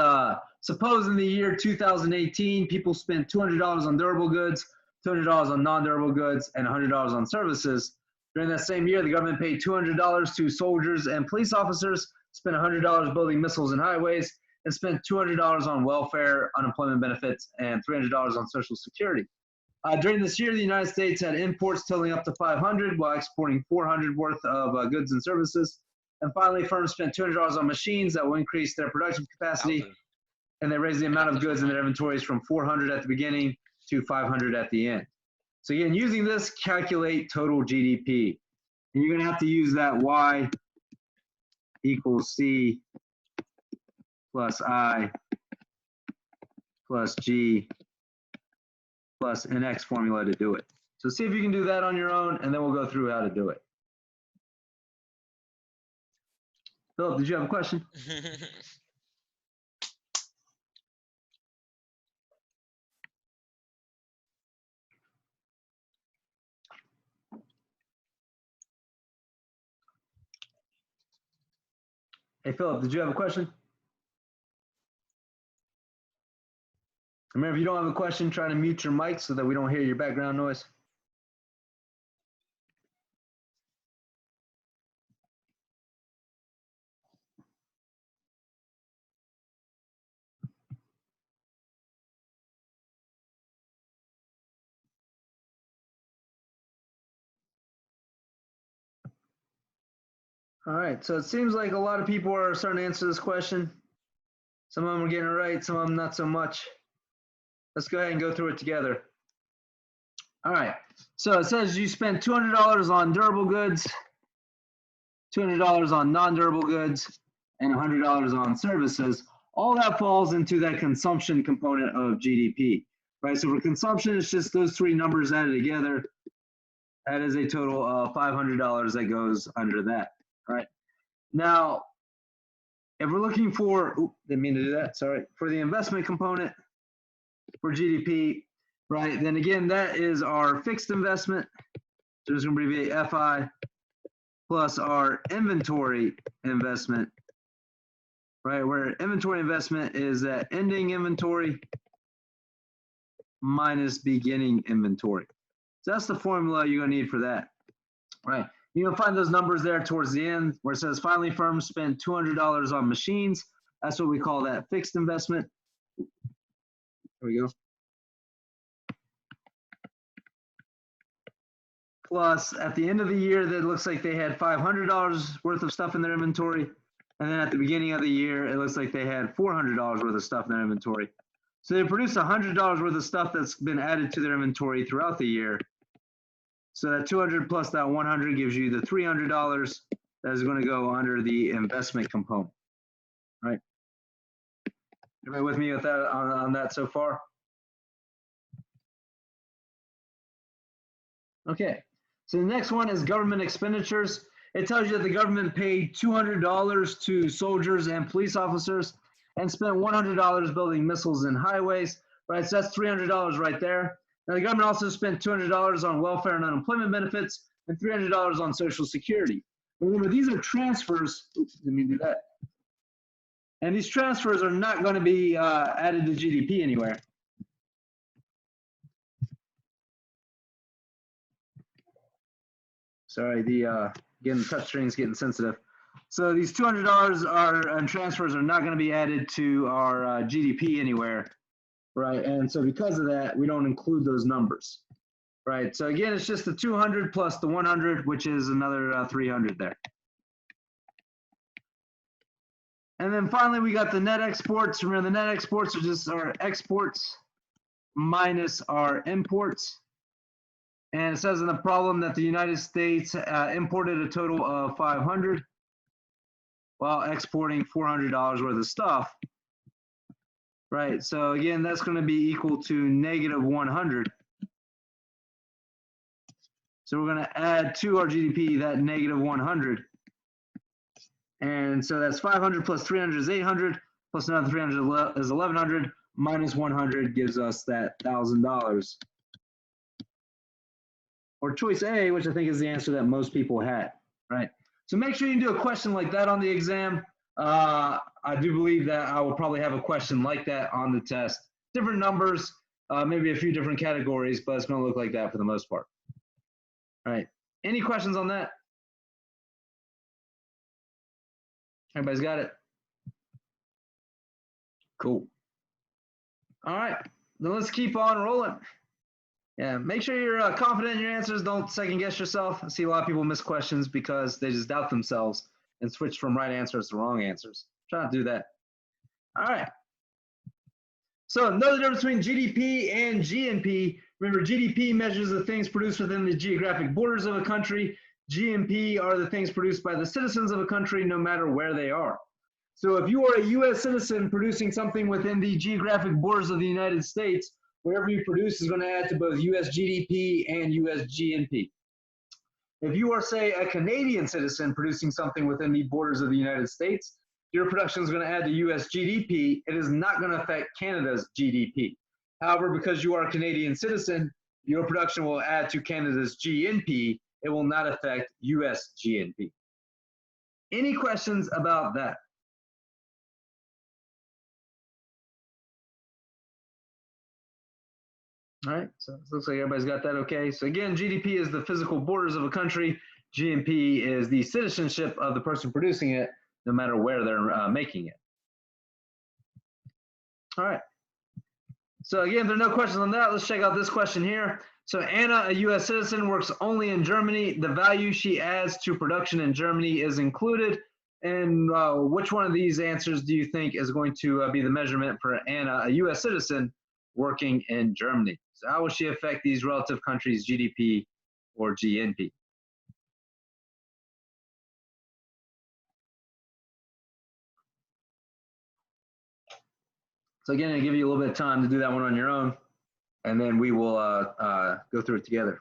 suppose in the year 2018, people spent $200 on durable goods, $200 on non-durable goods, and $100 on services. During that same year, the government paid $200 to soldiers and police officers, spent $100 building missiles and highways, and spent $200 on welfare, unemployment benefits, and $300 on Social Security. During this year, the United States had imports totaling up to 500 while exporting 400 worth of goods and services. And finally, firms spent $200 on machines that will increase their production capacity, and they raised the amount of goods in their inventories from 400 at the beginning to 500 at the end. So again, using this, calculate total GDP. And you're going to have to use that Y equals C plus I plus G plus NX formula to do it. So see if you can do that on your own, and then we'll go through how to do it. Philip, did you have a question? Hey, Philip, did you have a question? Remember, if you don't have a question, try to mute your mic so that we don't hear your background noise. All right, so it seems like a lot of people are starting to answer this question. Some of them are getting it right, some of them not so much. Let's go ahead and go through it together. All right, so it says you spent $200 on durable goods, $200 on non-durable goods, and $100 on services. All that falls into that consumption component of GDP, right? So for consumption, it's just those three numbers added together. That is a total of $500 that goes under that. All right. Now, if we're looking for, didn't mean to do that, sorry, for the investment component for GDP, right, then again, that is our fixed investment. So it's going to abbreviate FI plus our inventory investment, right, where inventory investment is that ending inventory minus beginning inventory. So that's the formula you're going to need for that, right? You're going to find those numbers there towards the end where it says finally firms spend $200 on machines. That's what we call that fixed investment. There we go. Plus, at the end of the year, that looks like they had $500 worth of stuff in their inventory. And then at the beginning of the year, it looks like they had $400 worth of stuff in their inventory. So they produced $100 worth of stuff that's been added to their inventory throughout the year. So that 200 plus that 100 gives you the $300 that is going to go under the investment component, right? Everybody with me with that on that so far? Okay, so the next one is government expenditures. It tells you that the government paid $200 to soldiers and police officers and spent $100 building missiles and highways, right? So that's $300 right there. Now, the government also spent $200 on welfare and unemployment benefits and $300 on Social Security. Remember, these are transfers. Oops, let me do that. And these transfers are not going to be added to GDP anywhere. Sorry, again, the touch screen is getting sensitive. So these $200 and transfers are not going to be added to our GDP anywhere. Right, and so because of that, we don't include those numbers, right? So again, it's just the 200 plus the 100, which is another 300 there. And then finally, we got the net exports. Remember, the net exports are just our exports minus our imports. And it says in the problem that the United States imported a total of 500 while exporting $400 worth of stuff. Right, so again, that's going to be equal to negative 100. So we're going to add to our GDP that negative 100. And so that's 500 plus 300 is 800, plus another 300 is 1100, minus 100 gives us that $1,000. Or choice A, which I think is the answer that most people had, right? So make sure you do a question like that on the exam. I do believe that I will probably have a question like that on the test. Different numbers, maybe a few different categories, but it's going to look like that for the most part. All right. Any questions on that? Everybody's got it? Cool. All right. Then let's keep on rolling. Yeah, make sure you're confident in your answers. Don't second guess yourself. I see a lot of people miss questions because they just doubt themselves and switch from right answers to wrong answers. Try not to do that. All right. So know the difference between GDP and GNP. Remember, GDP measures the things produced within the geographic borders of a country. GNP are the things produced by the citizens of a country, no matter where they are. So if you are a U.S. citizen producing something within the geographic borders of the United States, whatever you produce is going to add to both U.S. GDP and U.S. GNP. If you are, say, a Canadian citizen producing something within the borders of the United States, your production is going to add to U.S. GDP. It is not going to affect Canada's GDP. However, because you are a Canadian citizen, your production will add to Canada's GNP. It will not affect U.S. GNP. Any questions about that? All right, so it looks like everybody's got that okay. So again, GDP is the physical borders of a country. GNP is the citizenship of the person producing it, no matter where they're making it. All right. So again, if there are no questions on that, let's check out this question here. So Anna, a U.S. citizen, works only in Germany. The value she adds to production in Germany is included. And which one of these answers do you think is going to be the measurement for Anna, a U.S. citizen, working in Germany? So how will she affect these relative countries' GDP or GNP? So again, I'll give you a little bit of time to do that one on your own, and then we will go through it together.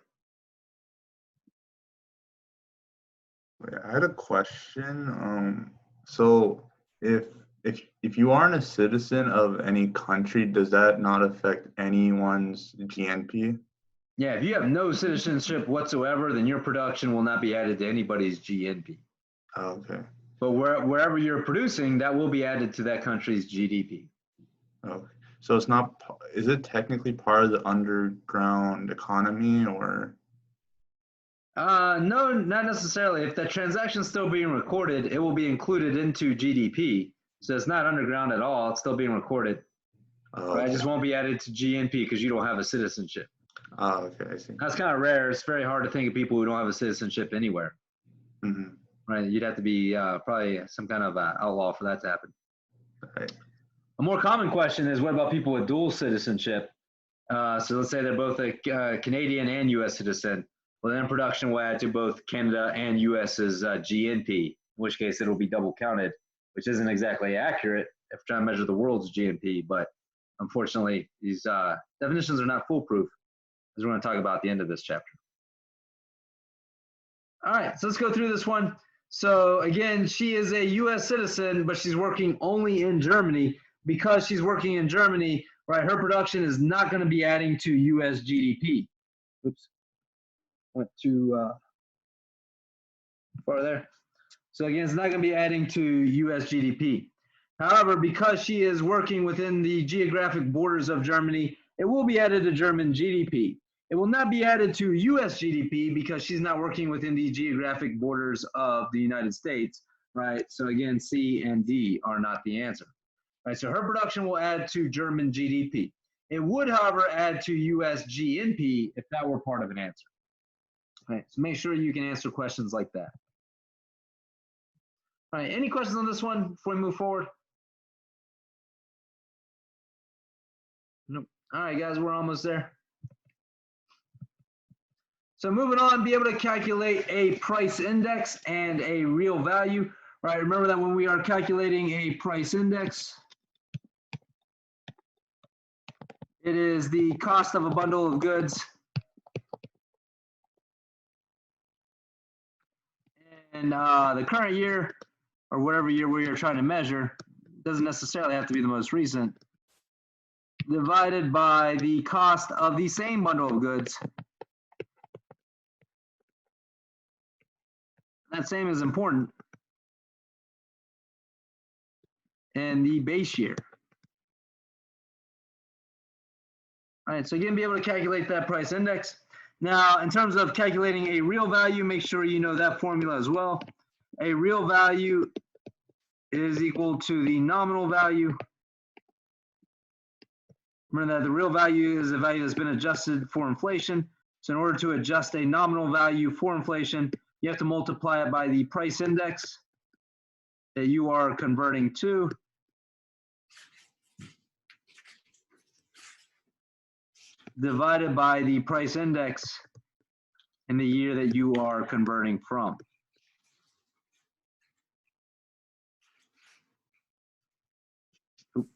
I had a question. So if you aren't a citizen of any country, does that not affect anyone's GNP? Yeah, if you have no citizenship whatsoever, then your production will not be added to anybody's GNP. Okay. But wherever you're producing, that will be added to that country's GDP. Okay. So it's not, is it technically part of the underground economy or? No, not necessarily. If that transaction is still being recorded, it will be included into GDP. So it's not underground at all. It's still being recorded. Oh, Right? okay. It just won't be added to GNP because you don't have a citizenship. Oh, okay, I see. That's kind of rare. It's very hard to think of people who don't have a citizenship anywhere. Mm-hmm. Right? You'd have to be probably some kind of outlaw for that to happen. Right. A more common question is, what about people with dual citizenship? So let's say they're both a Canadian and U.S. citizen. Well, then production will add to both Canada and U.S.'s GNP, in which case it'll be double counted, which isn't exactly accurate if we're trying to measure the world's GNP. But unfortunately, these definitions are not foolproof, as we're going to talk about at the end of this chapter. All right, so let's go through this one. So again, she is a U.S. citizen, but she's working only in Germany. Because she's working in Germany, right, her production is not going to be adding to U.S. GDP. Oops, went too far there. So again, it's not going to be adding to U.S. GDP. However, because she is working within the geographic borders of Germany, it will be added to German GDP. It will not be added to U.S. GDP because she's not working within the geographic borders of the United States, right? So again, C and D are not the answer. Right, so her production will add to German GDP. It would, however, add to U.S. GNP if that were part of an answer. Right, so make sure you can answer questions like that. All right, any questions on this one before we move forward? Nope. All right, guys, we're almost there. So moving on, be able to calculate a price index and a real value. Right, remember that when we are calculating a price index, it is the cost of a bundle of goods in the current year, or whatever year we are trying to measure, doesn't necessarily have to be the most recent, divided by the cost of the same bundle of goods. That same is important. in the base year. All right, so again, be able to calculate that price index. Now, in terms of calculating a real value, make sure you know that formula as well. A real value is equal to the nominal value. Remember that the real value is a value that's been adjusted for inflation. So in order to adjust a nominal value for inflation, you have to multiply it by the price index that you are converting to. Divided by the price index in the year that you are converting from. Oop.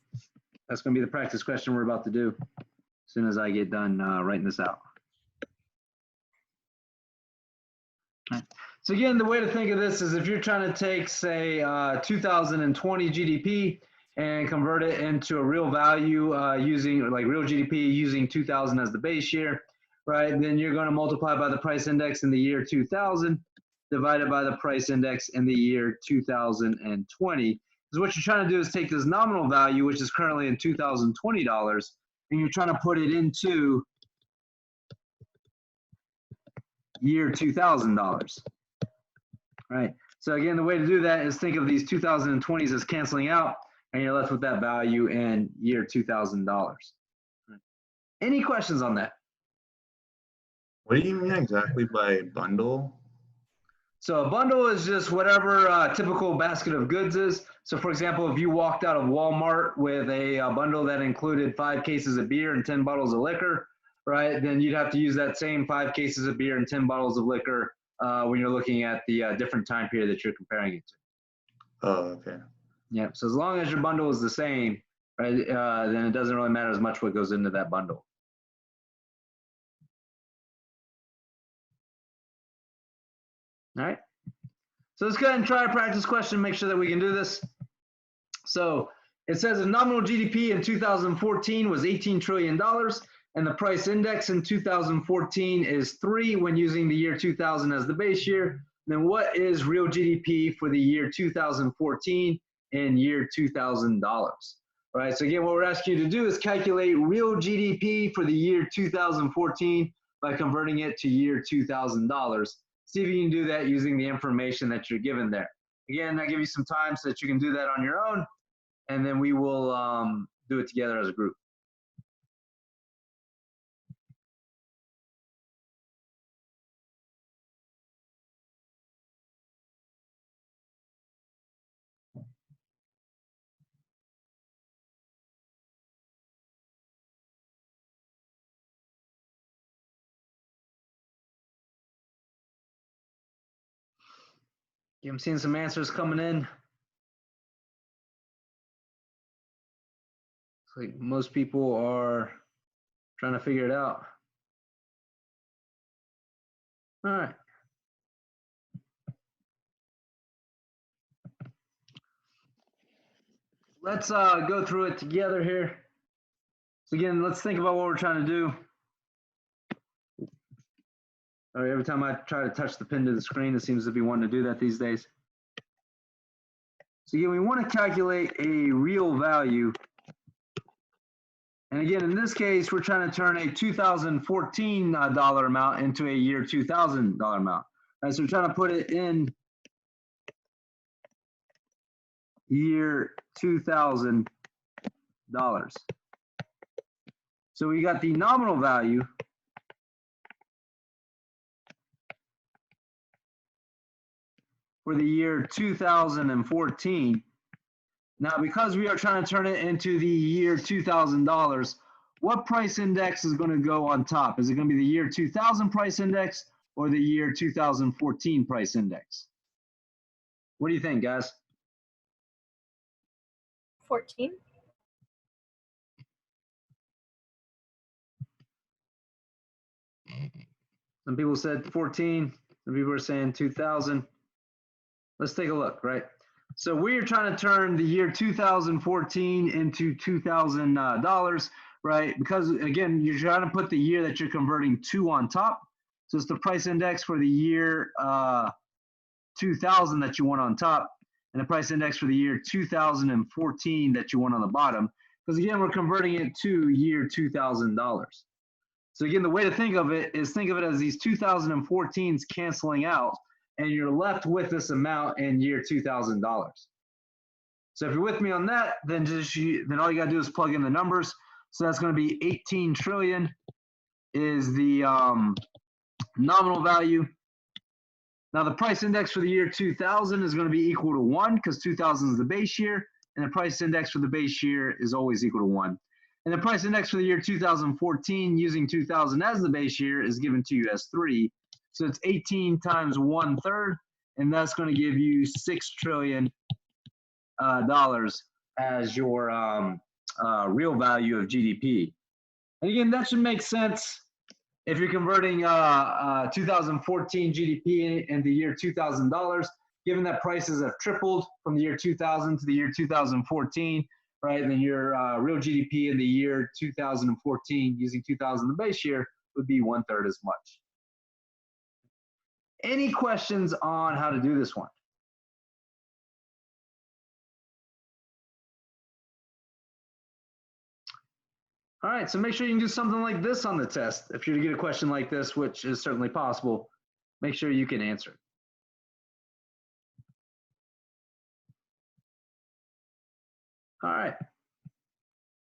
That's going to be the practice question we're about to do as soon as I get done writing this out. Right. So again, the way to think of this is if you're trying to take, say, 2020 GDP and convert it into a real value using like real GDP using 2000 as the base year, right? Then you're going to multiply by the price index in the year 2000 divided by the price index in the year 2020. Because what you're trying to do is take this nominal value, which is currently in $2020, and you're trying to put it into year $2000, right? So again, the way to do that is think of these 2020s as canceling out, and you're left with that value in year $2000. Any questions on that? What do you mean exactly by bundle? So a bundle is just whatever typical basket of goods is. So for example, if you walked out of Walmart with a bundle that included 5 cases of beer and 10 bottles of liquor, right, then you'd have to use that same 5 cases of beer and 10 bottles of liquor when you're looking at the different time period that you're comparing it to. Oh, okay. Yeah, so as long as your bundle is the same, right, then it doesn't really matter as much what goes into that bundle. All right, so let's go ahead and try a practice question, make sure that we can do this. So it says if nominal GDP in 2014 was $18 trillion and the price index in 2014 is 3 when using the year 2000 as the base year, then what is real GDP for the year 2014 in year $2,000? All right, so again, what we're asking you to do is calculate real GDP for the year 2014 by converting it to year $2,000. See if you can do that using the information that you're given there. Again, I give you some time so that you can do that on your own, and then we will do it together as a group. I'm seeing some answers coming in. Looks like most people are trying to figure it out. All right. Let's go through it together here. So again, let's think about what we're trying to do. All right, every time I try to touch the pin to the screen, it seems to be wanting to do that these days. So again, we want to calculate a real value. And again, in this case, we're trying to turn a 2014 dollar amount into a year 2000 dollar amount. All right, so we're trying to put it in year $2,000. So we got the nominal value for the year 2014. Now, because we are trying to turn it into the year $2,000, what price index is going to go on top? Is it going to be the year 2000 price index or the year 2014 price index? What do you think, guys? 14. Some people said 14. Some people are saying 2000. Let's take a look, right? So we're trying to turn the year 2014 into $2,000, right? Because again, you're trying to put the year that you're converting to on top. So it's the price index for the year 2000 that you want on top. and the price index for the year 2014 that you want on the bottom. Because again, we're converting it to year $2,000. So again, the way to think of it is think of it as these 2014s canceling out, and you're left with this amount in year $2,000. So if you're with me on that, then then all you gotta do is plug in the numbers. So that's gonna be 18 trillion is the nominal value. Now the price index for the year 2000 is gonna be equal to 1 because 2000 is the base year, and the price index for the base year is always equal to 1. And the price index for the year 2014, using 2000 as the base year, is given to you as 3. So it's 18 times 1/3, and that's going to give you $6 trillion as your real value of GDP. And again, that should make sense if you're converting 2014 GDP into year $2,000, given that prices have tripled from the year 2000 to the year 2014. Right, and then your real GDP in the year 2014, using 2000 the base year, would be 1/3 as much. Any questions on how to do this one? All right, so make sure you can do something like this on the test. If you're to get a question like this, which is certainly possible, make sure you can answer it. All right.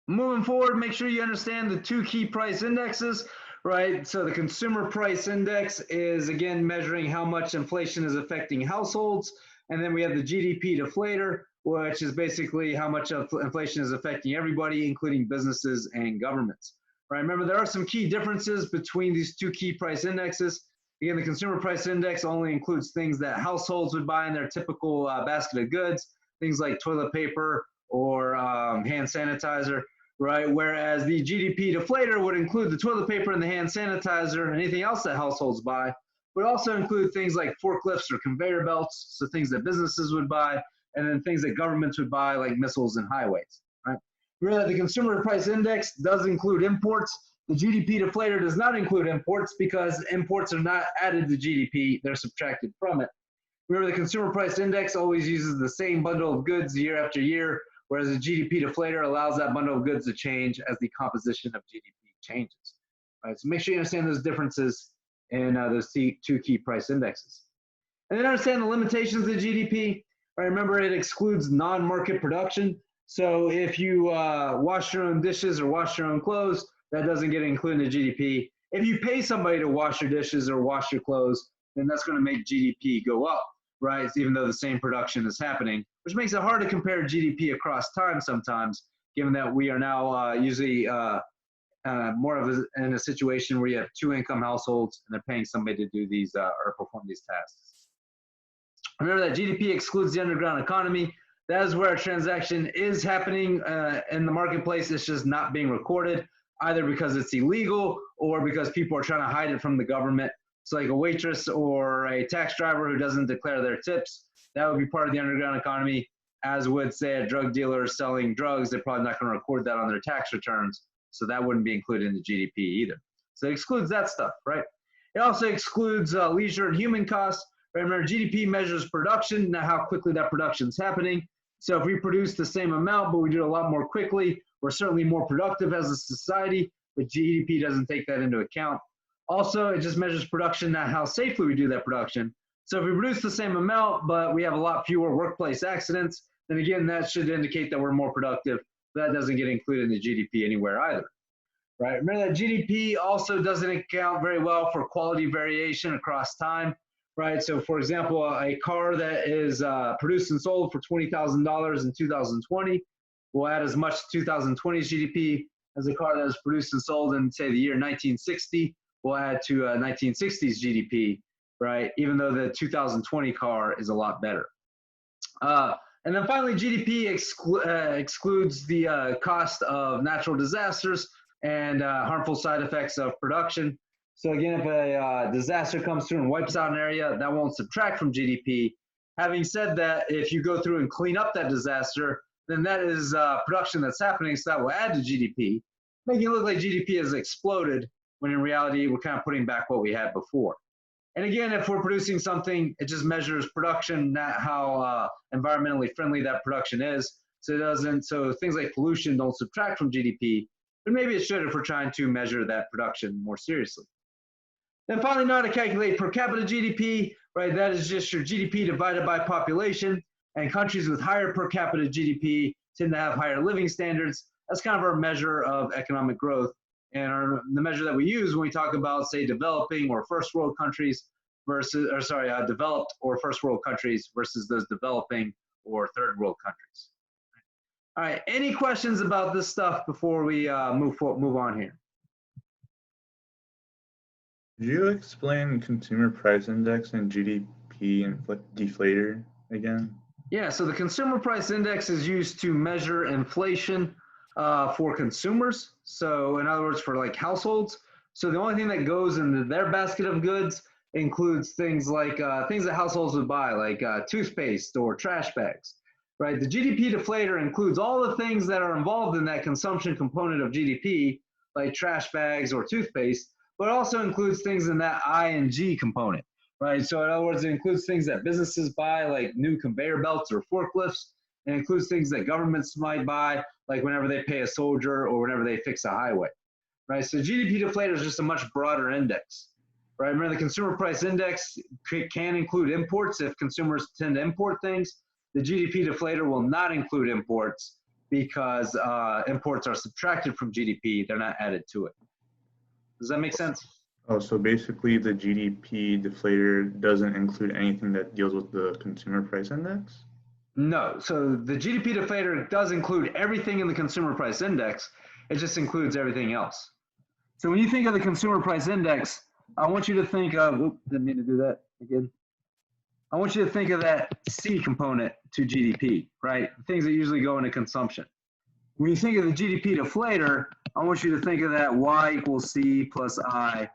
Moving forward, make sure you understand the 2 key price indexes, right? So the consumer price index is, again, measuring how much inflation is affecting households. And then we have the GDP deflator, which is basically how much inflation is affecting everybody, including businesses and governments. Right? Remember, there are some key differences between these 2 key price indexes. Again, the consumer price index only includes things that households would buy in their typical basket of goods, things like toilet paper or hand sanitizer. Right, whereas the GDP deflator would include the toilet paper and the hand sanitizer and anything else that households buy, but also include things like forklifts or conveyor belts, so things that businesses would buy, and then things that governments would buy, like missiles and highways. Right? Remember that the consumer price index does include imports. The GDP deflator does not include imports because imports are not added to GDP; they're subtracted from it. Remember, the consumer price index always uses the same bundle of goods year after year, whereas the GDP deflator allows that bundle of goods to change as the composition of GDP changes. Right, so make sure you understand those differences in those 2 key price indexes. And then understand the limitations of GDP. Right, remember, it excludes non-market production. So if you wash your own dishes or wash your own clothes, that doesn't get included in GDP. If you pay somebody to wash your dishes or wash your clothes, then that's going to make GDP go up, right? Even though the same production is happening, which makes it hard to compare GDP across time sometimes, given that we are now usually more of in a situation where you have 2 income households and they're paying somebody to do these or perform these tasks. Remember that GDP excludes the underground economy. That is where a transaction is happening in the marketplace. It's just not being recorded, either because it's illegal or because people are trying to hide it from the government. So like a waitress or a tax driver who doesn't declare their tips, that would be part of the underground economy, as would, say, a drug dealer selling drugs. They're probably not going to record that on their tax returns, so that wouldn't be included in the GDP either. So it excludes that stuff, right? It also excludes leisure and human costs. Remember, GDP measures production, not how quickly that production is happening. So if we produce the same amount, but we do it a lot more quickly, we're certainly more productive as a society, but GDP doesn't take that into account. Also, it just measures production, not how safely we do that production. So if we produce the same amount, but we have a lot fewer workplace accidents, then again, that should indicate that we're more productive. That doesn't get included in the GDP anywhere either, right? Remember that GDP also doesn't account very well for quality variation across time, right? So for example, a car that is produced and sold for $20,000 in 2020 will add as much to 2020's GDP as a car that is produced and sold in, say, the year 1960 will add to 1960's GDP, right? Even though the 2020 car is a lot better. And then finally, GDP excludes the cost of natural disasters and harmful side effects of production. So again, if a disaster comes through and wipes out an area, that won't subtract from GDP. Having said that, if you go through and clean up that disaster, then that is production that's happening, so that will add to GDP, making it look like GDP has exploded, when in reality, we're kind of putting back what we had before. And again, if we're producing something, it just measures production, not how environmentally friendly that production is. So it doesn't. So things like pollution don't subtract from GDP, but maybe it should if we're trying to measure that production more seriously. Then finally, know how to calculate per capita GDP, right? That is just your GDP divided by population. And countries with higher per capita GDP tend to have higher living standards. That's kind of our measure of economic growth. And the measure that we use when we talk about, say, developing or first world countries versus, or sorry, developed or first world countries versus those developing or third world countries. All right, any questions about this stuff before we move on here? Could you explain consumer price index and GDP deflator again? Yeah, so the consumer price index is used to measure inflation for consumers. So in other words, for like households. So the only thing that goes into their basket of goods includes things like things that households would buy, like toothpaste or trash bags, right? The GDP deflator includes all the things that are involved in that consumption component of GDP, like trash bags or toothpaste, but it also includes things in that I and G component, right? So in other words, it includes things that businesses buy, like new conveyor belts or forklifts. It includes things that governments might buy, like whenever they pay a soldier or whenever they fix a highway, right? So GDP deflator is just a much broader index, right? Remember, the consumer price index can include imports if consumers tend to import things. The GDP deflator will not include imports because imports are subtracted from GDP. They're not added to it. Does that make sense? Oh, so basically the GDP deflator doesn't include anything that deals with the consumer price index? No. So the GDP deflator does include everything in the consumer price index. It just includes everything else. So when you think of the consumer price index, I want you to think of, oops, didn't mean to do that again. I want you to think of that C component to GDP, right? Things that usually go into consumption. When you think of the GDP deflator, I want you to think of that Y equals C plus I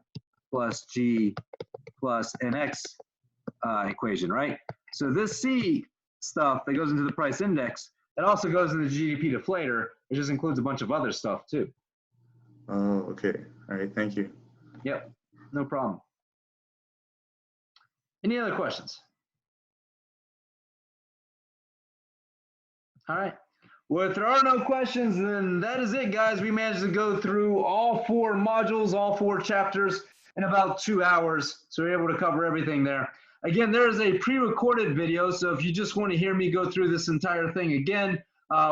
plus G plus NX equation, right? So this C stuff that goes into the price index, that also goes into the GDP deflator. It just includes a bunch of other stuff too. Oh, okay. All right, thank you. Yep, no problem. Any other questions? All right. Well, if there are no questions, then that is it, guys. We managed to go through all 4 modules, all 4 chapters in about 2 hours. So we're able to cover everything there. Again, there is a pre-recorded video. So if you just want to hear me go through this entire thing again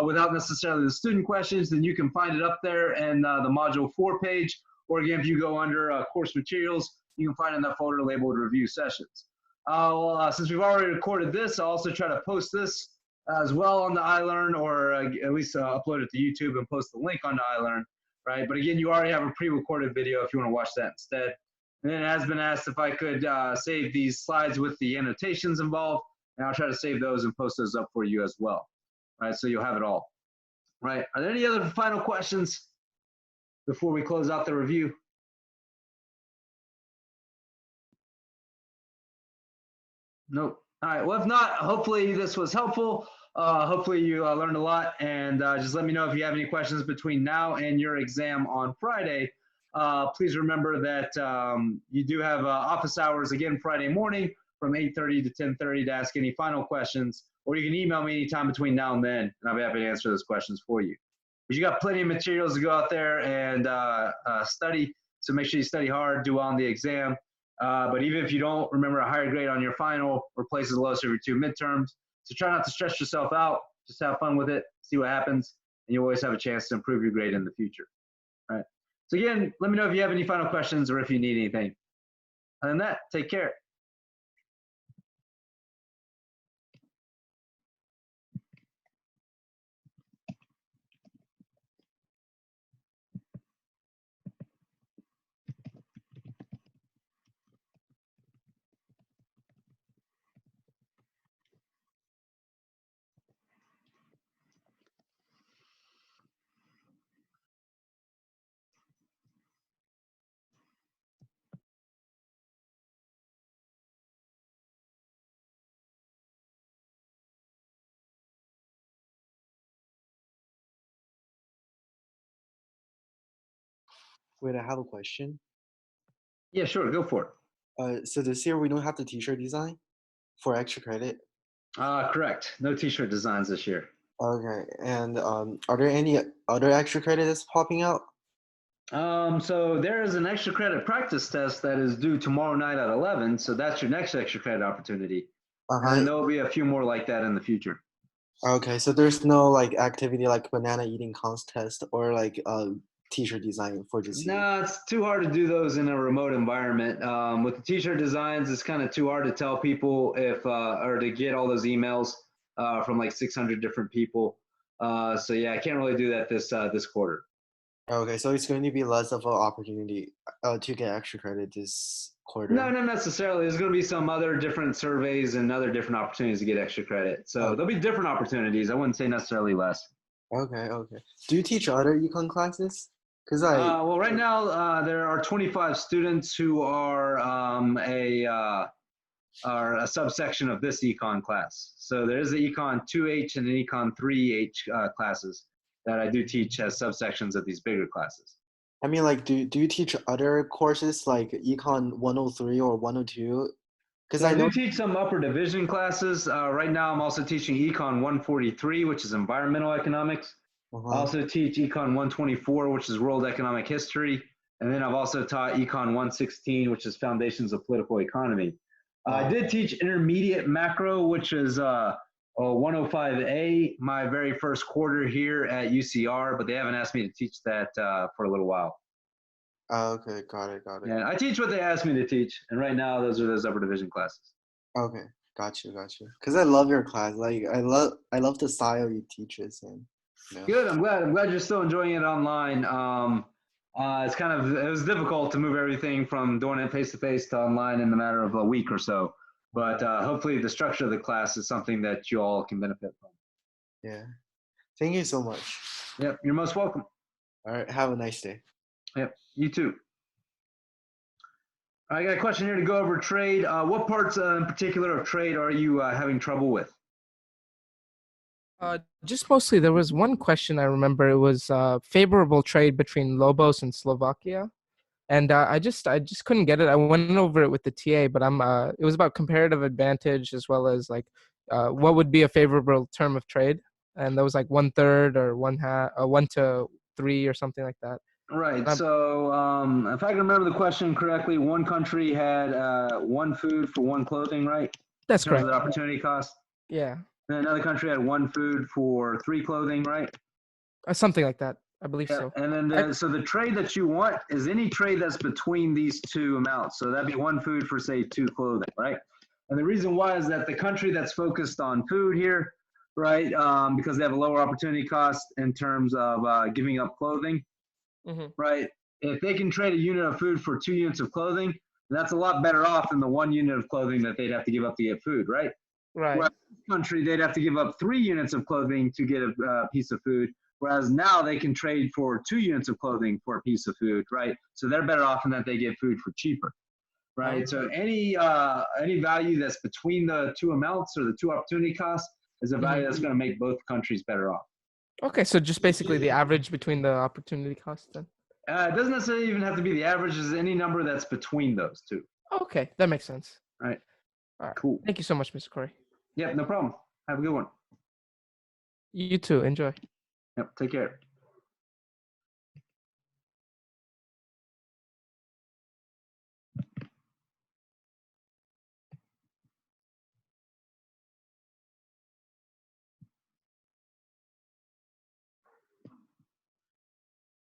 without necessarily the student questions, then you can find it up there in the module 4 page. Or again, if you go under course materials, you can find it in that folder labeled review sessions. Since we've already recorded this, I'll also try to post this as well on the iLearn, or at least upload it to YouTube and post the link on the iLearn, right? But again, you already have a pre-recorded video if you want to watch that instead. And then it has been asked if I could save these slides with the annotations involved, and I'll try to save those and post those up for you as well, right? So you'll have it all, right? Are there any other final questions before we close out the review? Nope. All right, well, if not, hopefully this was helpful. Hopefully you learned a lot, and just let me know if you have any questions between now and your exam on Friday. Please remember that you do have office hours again Friday morning from 8:30 to 10:30 to ask any final questions, or you can email me anytime between now and then, and I'll be happy to answer those questions for you. But you got plenty of materials to go out there and study, so make sure you study hard, do well on the exam. But even if you don't, remember a higher grade on your final or places the lowest of your 2 midterms. So try not to stress yourself out. Just have fun with it, see what happens, and you always have a chance to improve your grade in the future. All right. So again, let me know if you have any final questions or if you need anything. Other than that, take care. Wait, I have a question. Yeah, sure, go for it. So this year we don't have the t-shirt design for extra credit. Correct. No t-shirt designs this year. Okay, and are there any other extra credit that's popping out? So there is an extra credit practice test that is due tomorrow night at 11. So that's your next extra credit opportunity. And then Uh-huh. there will be a few more like that in the future. Okay, so there's no like activity like banana eating contest or like t-shirt design for this year. No, it's too hard to do those in a remote environment. With the t-shirt designs, it's kind of too hard to tell people if or to get all those emails from like 600 different people. So yeah, I can't really do that this quarter. Okay, so it's going to be less of an opportunity to get extra credit this quarter. No, not necessarily. There's going to be some other different surveys and other different opportunities to get extra credit. So there'll be different opportunities. I wouldn't say necessarily less. Okay. Do you teach other econ classes? Because well, right now there are 25 students who are a subsection of this econ class. So there is the ECON2H and an ECON3H classes that I do teach as subsections of these bigger classes. I mean, like, do you teach other courses like ECON103 or 102? Because So I know do teach some upper division classes. Right now I'm also teaching ECON143, which is environmental economics. I also teach ECON124, which is world economic history. And then I've also taught ECON116, which is foundations of political economy. I did teach intermediate macro, which is 105A, my very first quarter here at UCR, but they haven't asked me to teach that for a little while. Okay, got it. Yeah, I teach what they asked me to teach, and right now those are those upper division classes. Okay, got you. Because I love your class. Like, I love the style you teach us in. You know? Good. I'm glad you're still enjoying it online. It was difficult to move everything from doing it face to face to online in the matter of a week or so. But hopefully the structure of the class is something that you all can benefit from. Yeah. Thank you so much. Yep, you're most welcome. All right, have a nice day. Yep, you too. I got a question here to go over trade. What parts in particular of trade are you having trouble with? Just mostly, there was one question I remember. It was favorable trade between Lobos and Slovakia, and I just couldn't get it. I went over it with the TA, but it was about comparative advantage as well as like what would be a favorable term of trade, and that was like 1/3 or 1 to 3 or something like that. Right. So if I can remember the question correctly, one country had one food for one clothing, right? That's in terms correct. of the opportunity cost. Yeah. And another country had one food for 3 clothing, right? Something like that. I believe so. And then so the trade that you want is any trade that's between these two amounts. So that'd be one food for say 2 clothing, right? And the reason why is that the country that's focused on food here, right, because they have a lower opportunity cost in terms of giving up clothing, right? If they can trade a unit of food for 2 units of clothing, that's a lot better off than the 1 unit of clothing that they'd have to give up to get food, right? Right. Whereas in this country, they'd have to give up 3 units of clothing to get a piece of food. Whereas now they can trade for 2 units of clothing for a piece of food, right? So they're better off in that they get food for cheaper, right? So any value that's between the 2 amounts or the 2 opportunity costs is a value that's going to make both countries better off. Okay, so just basically the average between the opportunity costs then? It doesn't necessarily even have to be the average. It's any number that's between those 2. Okay, that makes sense. All right. Cool. Thank you so much, Mr. Corey. Yep, no problem. Have a good one. You too. Enjoy. Yep, take care.